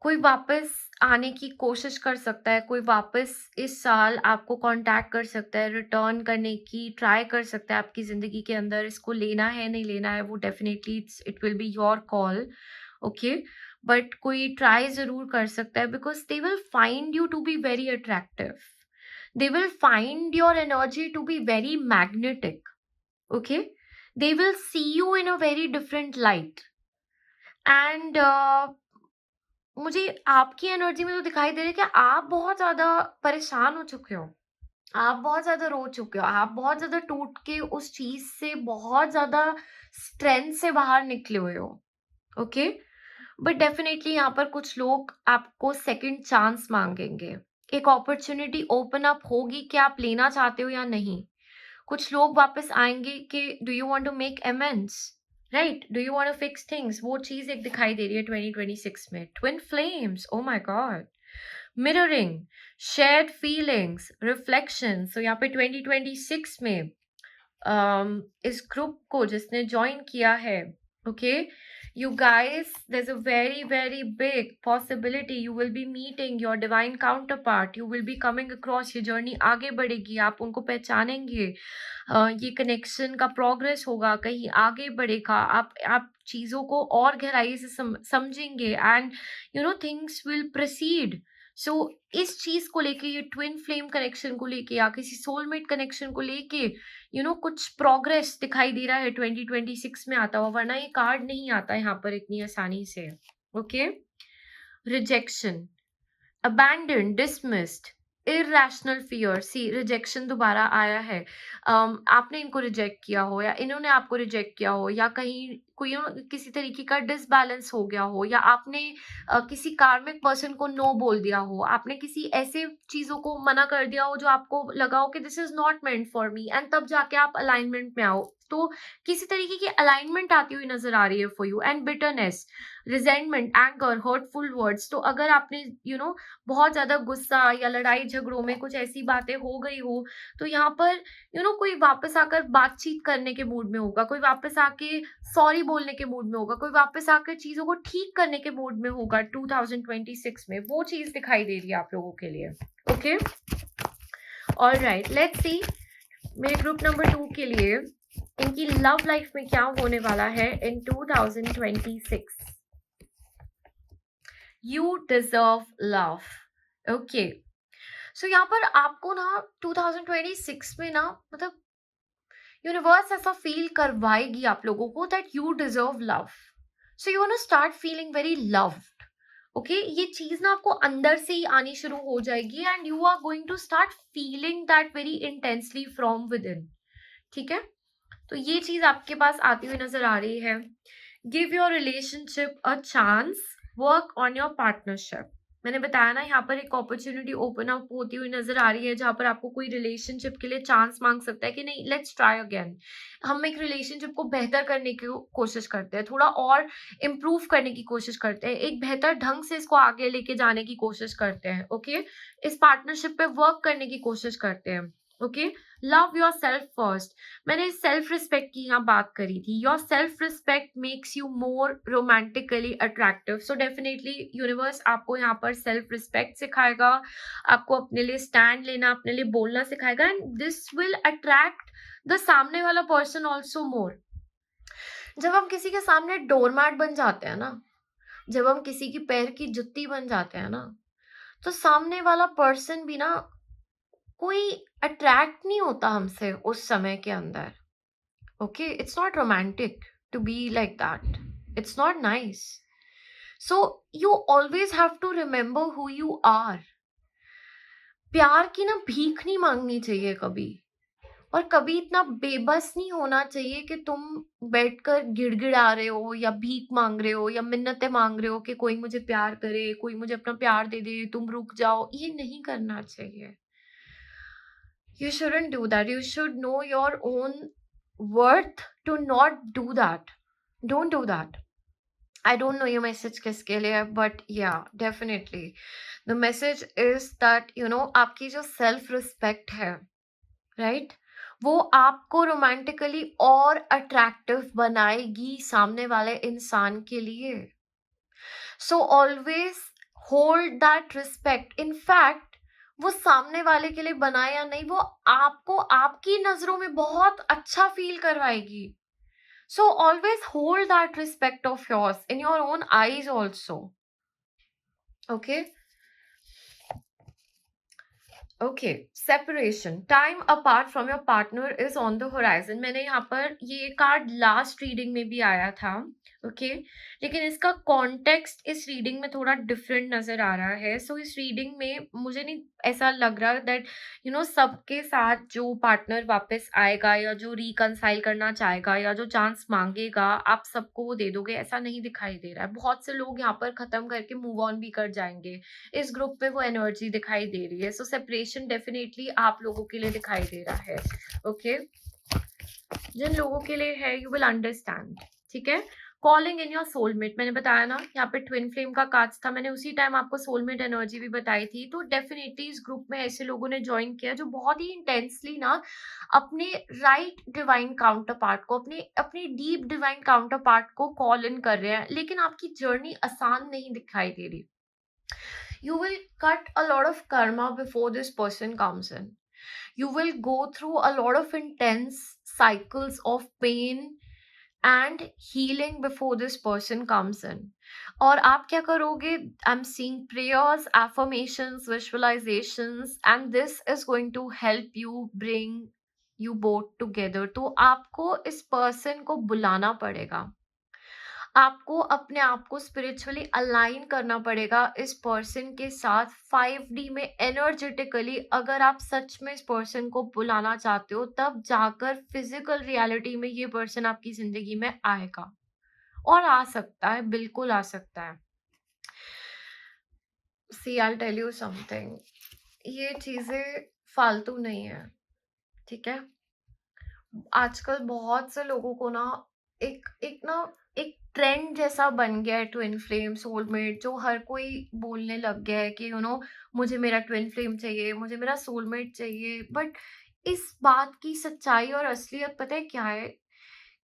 कोई वापस आने की कोशिश कर सकता है, कोई वापस इस साल आपको कांटेक्ट कर सकता है, रिटर्न करने की ट्राई कर सकता है आपकी ज़िंदगी के अंदर। इसको लेना है, नहीं लेना है, वो definitely it will be your call, okay? But कोई ट्राई ज़रूर कर सकता है, because they will find you to be very attractive. They will find your energy to be very magnetic, okay? They will see you in a very different light. And मुझे आपकी energy में तो दिखाई दे रहा है कि आप बहुत ज़्यादा परेशान हो चुके हो। आप बहुत ज़्यादा रो चुके हो। आप बहुत ज़्यादा टूट के उस चीज़ से बहुत ज़्यादा स्ट्रेंथ से बाहर निकले हुए हो। ओके? बट डेफिनिटली यहाँ पर कुछ लोग आपको सेकंड चांस माँगेंगे। एक अपॉर्च्युनिटी ओपन अप होगी कि आप लेना चाहते हो या नहीं। कुछ लोग वापस आएँगे कि do you want to make amends? Right, do you want to fix things? वो चीज एक दिखाई दे रही है 2026 में। Twin flames, oh my god. Mirroring, shared feelings, reflection. So यहाँ पे 2026 में इस ग्रुप को जिसने ज्वाइन किया है, okay, you guys, there's a very big possibility you will be meeting your divine counterpart, you will be coming across, ये journey आगे बढ़ेगी, आप उनको पहचानेंगे, ये कनेक्शन का प्रोग्रेस होगा, कहीं आगे बढ़ेगा, आप चीज़ों को और गहराई से समझेंगे, and you know things will proceed. So इस चीज़ को लेके, ये ट्विन फ्लेम कनेक्शन को लेके या किसी सोलमेट कनेक्शन को लेके कुछ प्रोग्रेस दिखाई दे रहा है 2026 में आता हुआ, वरना ये कार्ड नहीं आता यहाँ पर इतनी आसानी से, okay? Rejection, abandoned, dismissed, irrational fear, see rejection दोबारा आया है, आपने इनको रिजेक्ट किया हो या इन्होंने आपको रिजेक्ट किया हो, या कहीं कोई किसी तरीके का डिसबैलेंस हो गया हो, या आपने किसी कार्मिक पर्सन को नो बोल दिया हो, आपने किसी ऐसे चीजों को मना कर दिया हो जो आपको लगा हो कि this is not meant for me, and तब जाके आप अलाइनमेंट में आओ। तो किसी तरीके की अलाइनमेंट आती हुई नजर आ रही है for you. And bitterness, resentment, anger, hurtful words, तो अगर आपने बहुत ज्यादा गुस्सा या लड़ाई झगड़ों में कुछ ऐसी बातें हो गई हो, तो यहाँ पर कोई वापस आकर बातचीत करने के मूड में होगा, कोई वापस आके सॉरी बोलने के मूड में होगा, कोई वापस आकर चीजों को ठीक करने के मूड में होगा 2026 में, वो चीज दिखाई दे रही है आप लोगों के लिए। ओके, ऑलराइट, लेट्स सी मेरे ग्रुप नंबर 2 के लिए इनकी लव लाइफ में क्या होने वाला है इन 2026। You deserve love. Okay, so यहाँ पर आपको ना 2026 में ना, मतलब यूनिवर्स ऐसा फील करवाएगी आप लोगों को that you deserve love. So you want to start feeling very loved. Okay, ये चीज ना आपको अंदर से ही आनी शुरू हो जाएगी, and you are going to start feeling that very intensely from within. ठीक है, तो ये चीज आपके पास आती हुई नजर आ रही है। Give your relationship a chance, work on your partnership. मैंने बताया ना, यहाँ पर एक अपॉर्चुनिटी ओपन अप होती हुई नजर आ रही है, जहां पर आपको कोई रिलेशनशिप के लिए चांस मांग सकता है कि नहीं, लेट्स ट्राई अगेन। हम एक रिलेशनशिप को बेहतर करने की कोशिश करते हैं, थोड़ा और इम्प्रूव करने की कोशिश करते हैं, एक बेहतर ढंग से इसको आगे लेके जाने की कोशिश करते हैं। ओके, इस पार्टनरशिप पे वर्क करने की कोशिश करते हैं। Okay, love your self first. मैंने सेल्फ रिस्पेक्ट की यहाँ बात करी थी। Your self respect makes you more romantically attractive. So definitely universe आपको यहाँ पर सेल्फ रिस्पेक्ट सिखाएगा, आपको अपने लिए स्टैंड लेना, अपने लिए बोलना सिखाएगा, and this will attract the सामने वाला पर्सन ऑल्सो मोर। जब हम किसी के सामने डोरमैट बन जाते हैं ना, जब हम किसी की पैर की जुत्ती बन जाते हैं ना, तो सामने वाला पर्सन भी ना कोई अट्रैक्ट नहीं होता हमसे उस समय के अंदर। Okay, it's not romantic to be like that. It's not nice. So you always have to remember who you are. प्यार की ना भीख नहीं मांगनी चाहिए कभी, और कभी इतना बेबस नहीं होना चाहिए कि तुम बैठकर गिड़गिड़ा रहे हो या भीख मांग रहे हो या मिन्नतें मांग रहे हो कि कोई मुझे प्यार करे, कोई मुझे अपना प्यार दे दे, तुम रुक जाओ। ये नहीं करना चाहिए। You shouldn't do that. You should know your own worth to not do that. Don't do that. I don't know your message किसके लिए, but yeah, definitely. The message is that, आपकी जो self respect है, right? वो आपको romantically और attractive बनाएगी सामने वाले इंसान के लिए. So always hold that respect. In fact, वो सामने वाले के लिए बनाए या नहीं, वो आपको आपकी नजरों में बहुत अच्छा फील करवाएगी. So always hold that respect of yours in your own eyes also. Okay? Okay, separation. Time apart from your partner is on the horizon. मैंने यहाँ पर ये कार्ड लास्ट रीडिंग में भी आया था, ओके, लेकिन इसका कॉन्टेक्स्ट इस रीडिंग में थोड़ा डिफरेंट नजर आ रहा है। सो इस रीडिंग में मुझे नहीं ऐसा लग रहा दैट सबके साथ जो पार्टनर वापस आएगा या जो रिकनसाइल करना चाहेगा या जो चांस मांगेगा आप सबको वो दे दोगे, ऐसा नहीं दिखाई दे रहा है। बहुत से लोग यहाँ पर खत्म करके मूव ऑन भी कर जाएंगे, इस ग्रुप में वो एनर्जी दिखाई दे रही है। सो सेपरेशन डेफिनेटली आप लोगों के लिए दिखाई दे रहा है। ओके, जिन लोगों के लिए है यू विल अंडरस्टैंड। ठीक है, कॉलिंग इन योर सोलमेट, मैंने बताया ना यहाँ पे ट्विन फ्लेम का कार्ड्स था, मैंने उसी टाइम आपको सोलमेट एनर्जी भी बताई थी। तो डेफिनेटली इस ग्रुप में ऐसे लोगों ने ज्वाइन किया जो बहुत ही इंटेंसली ना अपने राइट डिवाइन काउंटर पार्ट को, अपने डीप डिवाइन काउंटर पार्ट को कॉल इन कर रहे हैं, लेकिन आपकी जर्नी आसान नहीं दिखाई दे रही। You will cut a lot of karma before this person comes in. You will go through a lot of intense cycles of pain and healing before this person comes in. और आप क्या करोगे? I'm seeing prayers, affirmations, visualizations, and this is going to help you bring you both together. तो आपको इस person को बुलाना पड़ेगा, आपको अपने आप को स्पिरिचुअली अलाइन करना पड़ेगा इस पर्सन के साथ 5D में एनर्जेटिकली। अगर आप सच में इस पर्सन को बुलाना चाहते हो, तब जाकर फिजिकल रियलिटी में ये पर्सन आपकी जिंदगी में आएगा, और आ सकता है, बिल्कुल आ सकता है। सी आई टेल यू समथिंग, ये चीजें फालतू नहीं है, ठीक है। आजकल बहुत से लोगों को ना एक ट्रेंड जैसा बन गया है ट्विन फ्लेम सोलमेट, जो हर कोई बोलने लग गया है कि मुझे मेरा ट्विन फ्लेम चाहिए, मुझे मेरा सोलमेट चाहिए। बट इस बात की सच्चाई और असलियत पता है क्या है,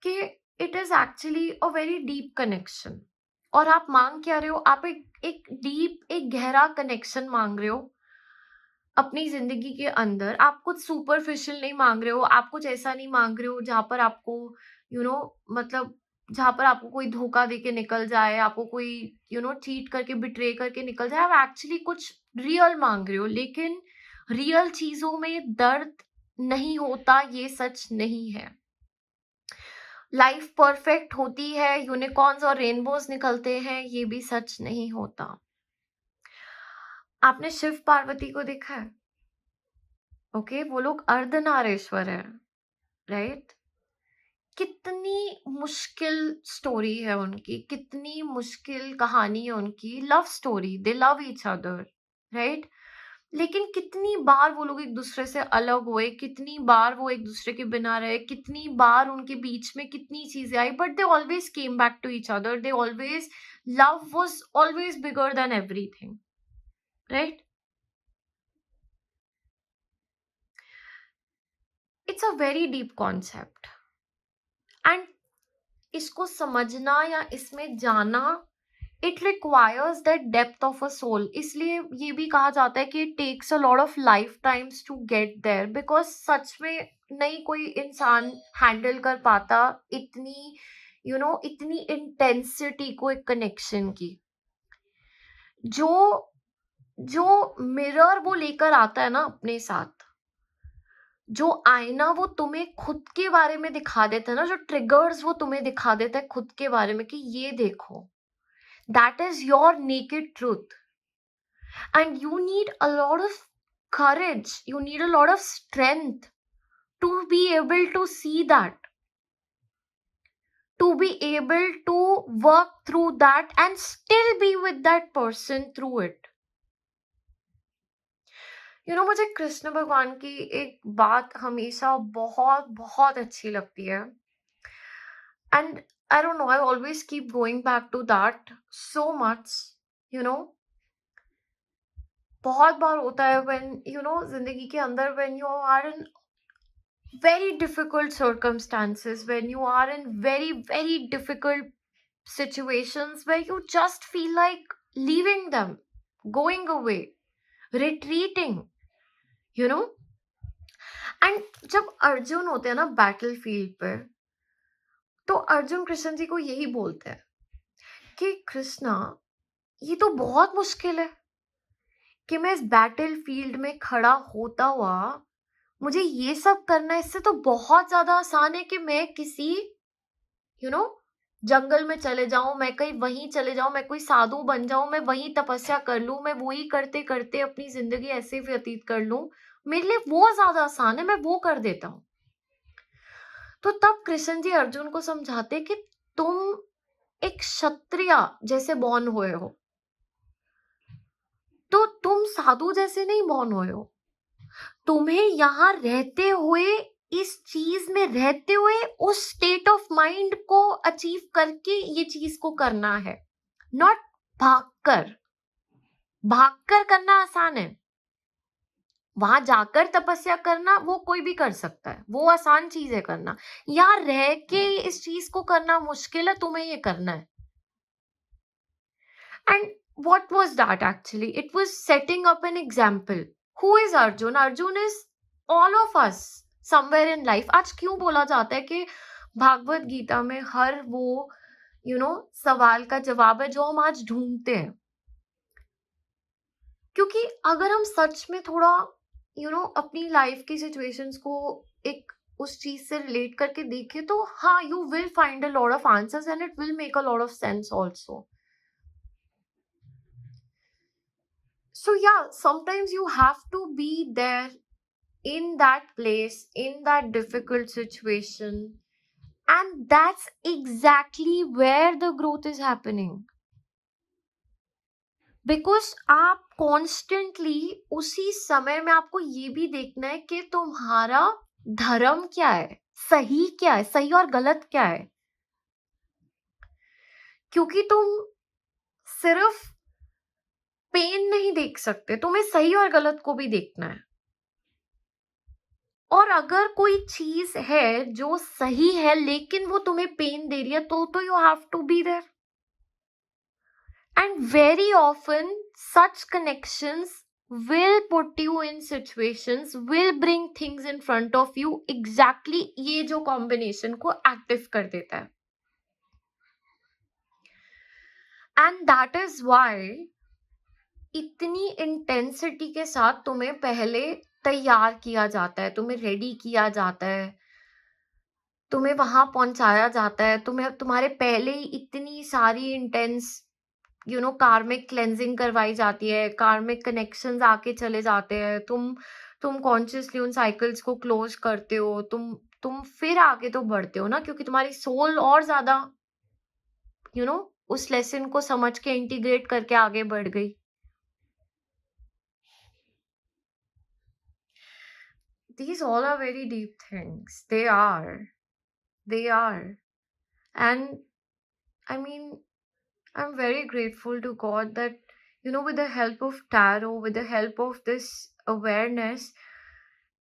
कि it is actually a very deep connection. और आप मांग क्या रहे हो? आप एक डीप, एक गहरा कनेक्शन मांग रहे हो अपनी जिंदगी के अंदर। आप कुछ सुपरफिशियल नहीं मांग रहे हो, आप कुछ ऐसा नहीं मांग रहे हो जहां पर आपको मतलब जहां पर आपको कोई धोखा दे के निकल जाए, आपको कोई चीट करके, बिट्रे करके निकल जाए। आप एक्चुअली कुछ रियल मांग रहे हो, लेकिन रियल चीजों में दर्द नहीं होता, ये सच नहीं है। लाइफ परफेक्ट होती है, यूनिकॉर्न्स और रेनबोज निकलते हैं, ये भी सच नहीं होता। आपने शिव पार्वती को देखा है? ओके, वो लोग अर्धनारेश्वर है, राइट। कितनी मुश्किल स्टोरी है उनकी, कितनी मुश्किल कहानी है उनकी, लव स्टोरी, दे लव ईच अदर, राइट। लेकिन कितनी बार वो लोग एक दूसरे से अलग हुए, कितनी बार वो एक दूसरे के बिना रहे, कितनी बार उनके बीच में कितनी चीजें आई, but they always came back to each other. They always, love was always bigger than everything, right. It's a very deep concept, and इसको समझना या इसमें जाना, it requires that depth of a soul. इसलिए ये भी कहा जाता है कि it takes a lot of life times to get there, because सच में नहीं कोई इंसान हैंडल कर पाता इतनी इतनी इंटेंसिटी को, एक कनेक्शन की। जो जो मिरर वो लेकर आता है ना अपने साथ, जो आईना वो तुम्हें खुद के बारे में दिखा देता है ना, जो ट्रिगर्स वो तुम्हें दिखा देता है खुद के बारे में कि ये देखो, that is your naked truth. And you need a lot of courage, you need a lot of strength to be able to see that, to be able to work through that and still be with that person through it. मुझे कृष्ण भगवान की एक बात हमेशा बहुत बहुत अच्छी लगती है, and I don't know, I always keep going back to that so much. You know बहुत बार होता है व्हेन जिंदगी के अंदर, when you are in very difficult circumstances, when you are in very very difficult situations where you just feel like leaving them, going away, retreating, you know and जब अर्जुन होते हैं ना बैटल फील्ड पे, तो अर्जुन कृष्ण जी को यही बोलते हैं कि कृष्णा, ये तो बहुत मुश्किल है कि मैं इस बैटल फील्ड में खड़ा होता हुआ मुझे ये सब करना है। इससे तो बहुत ज्यादा आसान है कि मैं किसी यू नो जंगल में चले जाऊं, मैं कहीं वहीं चले जाऊं, मैं कोई साधु बन जाऊं, मैं वहीं तपस्या कर लूं, मैं वही करते करते अपनी जिंदगी ऐसे व्यतीत कर लूं। मेरे लिए वो ज्यादा आसान है, मैं वो कर देता हूं। तो तब कृष्ण जी अर्जुन को समझाते कि तुम एक क्षत्रिय जैसे बॉर्न हुए हो, तो तुम साधु जैसे नहीं बॉर्न हुए हो। तुम्हें यहाँ रहते हुए, इस चीज में रहते हुए, उस स्टेट ऑफ माइंड को अचीव करके ये चीज को करना है, नॉट भागकर। भागकर करना आसान है, वहां जाकर तपस्या करना वो कोई भी कर सकता है, वो आसान चीज है करना। यहाँ रह के इस चीज को करना मुश्किल है, तुम्हें ये करना है। And what was that actually? It was setting up an example. Who is Arjun? Arjun is all of us somewhere in life. आज क्यों बोला जाता है कि भागवत गीता में हर वो सवाल का जवाब है जो हम आज ढूंढते हैं? क्योंकि अगर हम सच में थोड़ा अपनी लाइफ की सिचुएशंस को एक उस चीज से रिलेट करके देखे तो हाँ, you will find a lot of answers and it will make a lot of sense also. So yeah, sometimes you have to be there in that place, in that difficult situation. And that's exactly where the growth is happening. Because आप constantly उसी समय में आपको ये भी देखना है कि तुम्हारा धर्म क्या है, सही क्या है, सही और गलत क्या है. क्योंकि तुम सिर्फ पेन नहीं देख सकते, तुम्हें सही और गलत को भी देखना है. और अगर कोई चीज है जो सही है लेकिन वो तुम्हें पेन दे रही है तो you have to be there. And very often such connections will put you in situations, will bring things in front of you. exactly ये जो combination को active कर देता है. And that is why इतनी इंटेंसिटी के साथ तुम्हें पहले तैयार किया जाता है, तुम्हें रेडी किया जाता है, तुम्हें वहां पहुंचाया जाता है, तुम्हें तुम्हारे पहले ही इतनी सारी इंटेंस कार्मिक क्लेंजिंग करवाई जाती है, कार्मिक कनेक्शंस आके चले जाते हैं, तुम कॉन्शियसली उन साइकिल्स को क्लोज करते हो, तुम फिर आगे तो बढ़ते हो ना, क्योंकि तुम्हारी सोल और ज्यादा उस लेसन को समझ के इंटीग्रेट करके आगे बढ़ गई. These all are very deep things. They are. And I mean, I'm very grateful to God that, with the help of tarot, with the help of this awareness,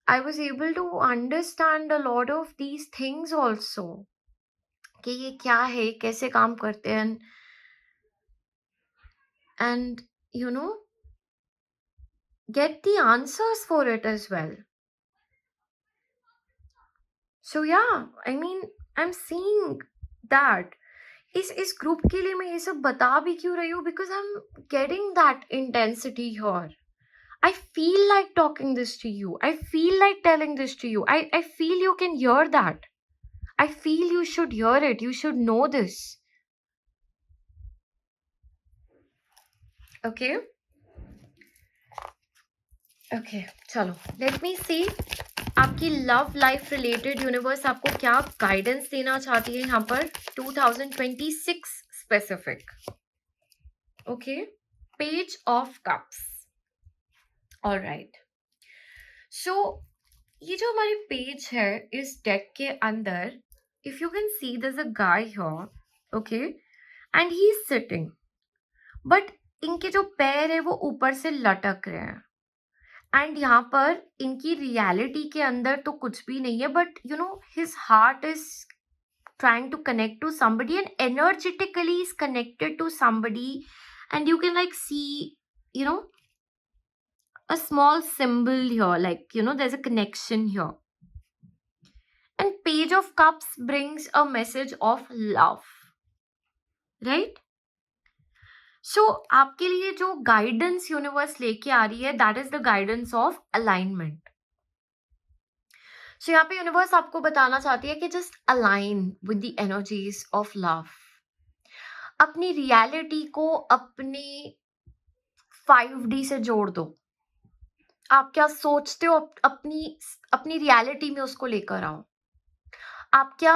I was able to understand a lot of these things also. कि ये क्या है, कैसे काम करते हैं, and get the answers for it as well. So yeah, I mean, I'm seeing that. इस group के लिए मैं ये सब बता भी क्यों रही हूँ, because I am getting that intensity here. I feel like talking this to you. I feel like telling this to you. I feel you can hear that. I feel you should hear it. You should know this. Okay? Okay, चलो. Let me see. आपकी love life related universe आपको क्या guidance देना चाहती है यहाँ पर 2026 specific. Okay, page of cups. Alright. So ये जो हमारी पेज है इस डेक के अंदर, if you can see there is a guy here, okay, and he is sitting, but इनके जो पैर है वो ऊपर से लटक रहे हैं, एंड यहाँ पर इनकी रियलिटी के अंदर तो कुछ भी नहीं है, but his heart is trying to connect to somebody and energetically is connected to somebody, and you can like see a small symbol here, like there's a connection here. And page of cups brings a message of love, right? So आपके लिए जो guidance universe लेके आ रही है, that is the guidance of alignment. So यहाँ पे universe आपको बताना चाहती है कि just align with the energies of love. अपनी रियलिटी को अपनी 5D से जोड़ दो. आप क्या सोचते हो अपनी रियलिटी में उसको लेकर आओ. आप क्या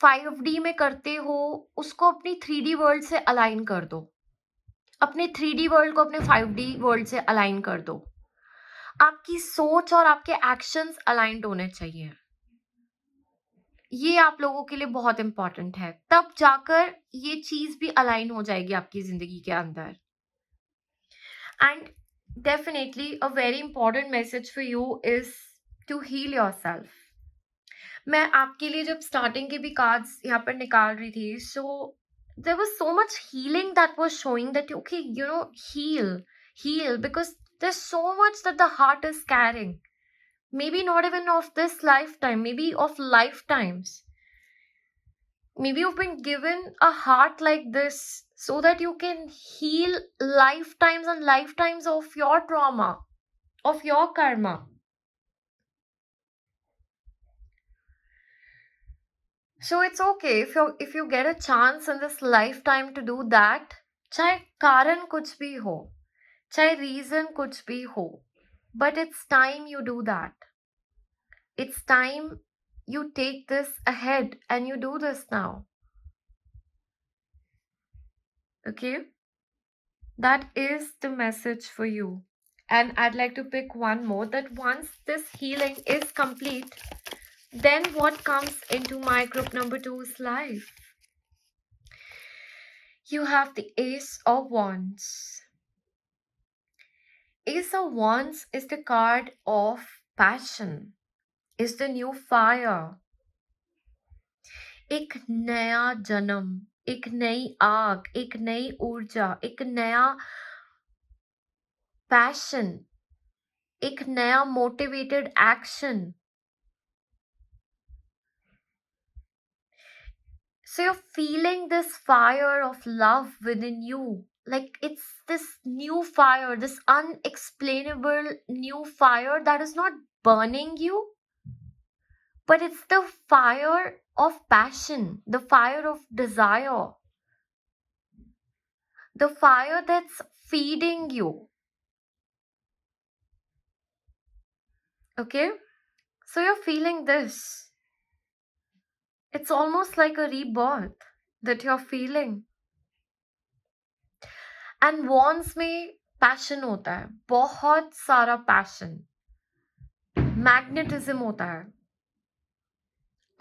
5D में करते हो उसको अपनी 3D वर्ल्ड से अलाइन कर दो. अपने 3D वर्ल्ड को अपने 5D वर्ल्ड से अलाइन कर दो. आपकी सोच और आपके एक्शंस अलाइंड होने चाहिए. ये आप लोगों के लिए बहुत इंपॉर्टेंट है, तब जाकर ये चीज भी अलाइन हो जाएगी आपकी जिंदगी के अंदर. And definitely a very important message for you is to heal yourself. मैं आपके लिए जब स्टार्टिंग के भी कार्ड्स यहाँ पर निकाल रही थी, सो there was so much healing that was showing that okay, heal because there's so much that the heart is carrying, maybe not even of this lifetime, maybe of lifetimes. Maybe you've been given a heart like this so that you can heal lifetimes and lifetimes of your trauma, of your karma. So it's okay if you get a chance in this lifetime to do that, चाहे कारण कुछ भी हो, चाहे reason कुछ भी हो, but it's time you do that. It's time you take this ahead and you do this now. Okay? That is the message for you. And I'd like to pick one more, that once this healing is complete, then what comes into my group number 2's life? You have the Ace of Wands. Ace of Wands is the card of passion, is the new fire. एक नया जन्म, एक नई आग, एक नई ऊर्जा, एक नया पैशन, एक नया motivated action. So you're feeling this fire of love within you. Like it's this new fire, this unexplainable new fire that is not burning you, but it's the fire of passion, the fire of desire, the fire that's feeding you. Okay? So you're feeling this. It's almost like a rebirth that you're feeling. And wands में passion होता है, बहुत सारा passion. Magnetism होता है.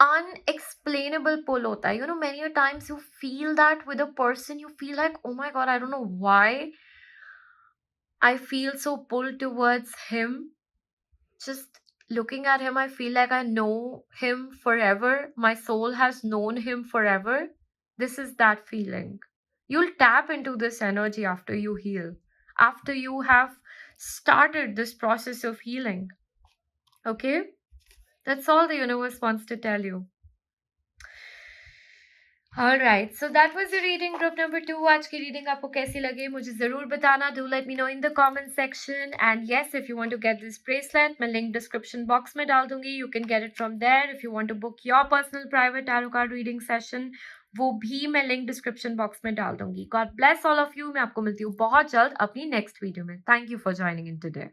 Unexplainable pull होता है. You know, many a times you feel that with a person, you feel like, oh my god, I don't know why I feel so pulled towards him. Just looking at him, I feel like I know him forever. My soul has known him forever. This is that feeling. You'll tap into this energy after you heal, after you have started this process of healing. Okay? That's all the universe wants to tell you. Alright, so that was the reading group number 2. आज की reading आपको कैसी लगी मुझे ज़रूर बताना. Do let me know in the comment section. And yes, if you want to get this bracelet, मैं link description box में डाल दूंगी. You can get it from there. If you want to book your personal private tarot card reading session, वो भी मैं link description box में डाल दूंगी. God bless all of you. मैं आपको मिलती हूँ बहुत जल्द अपनी next video में. Thank you for joining in today.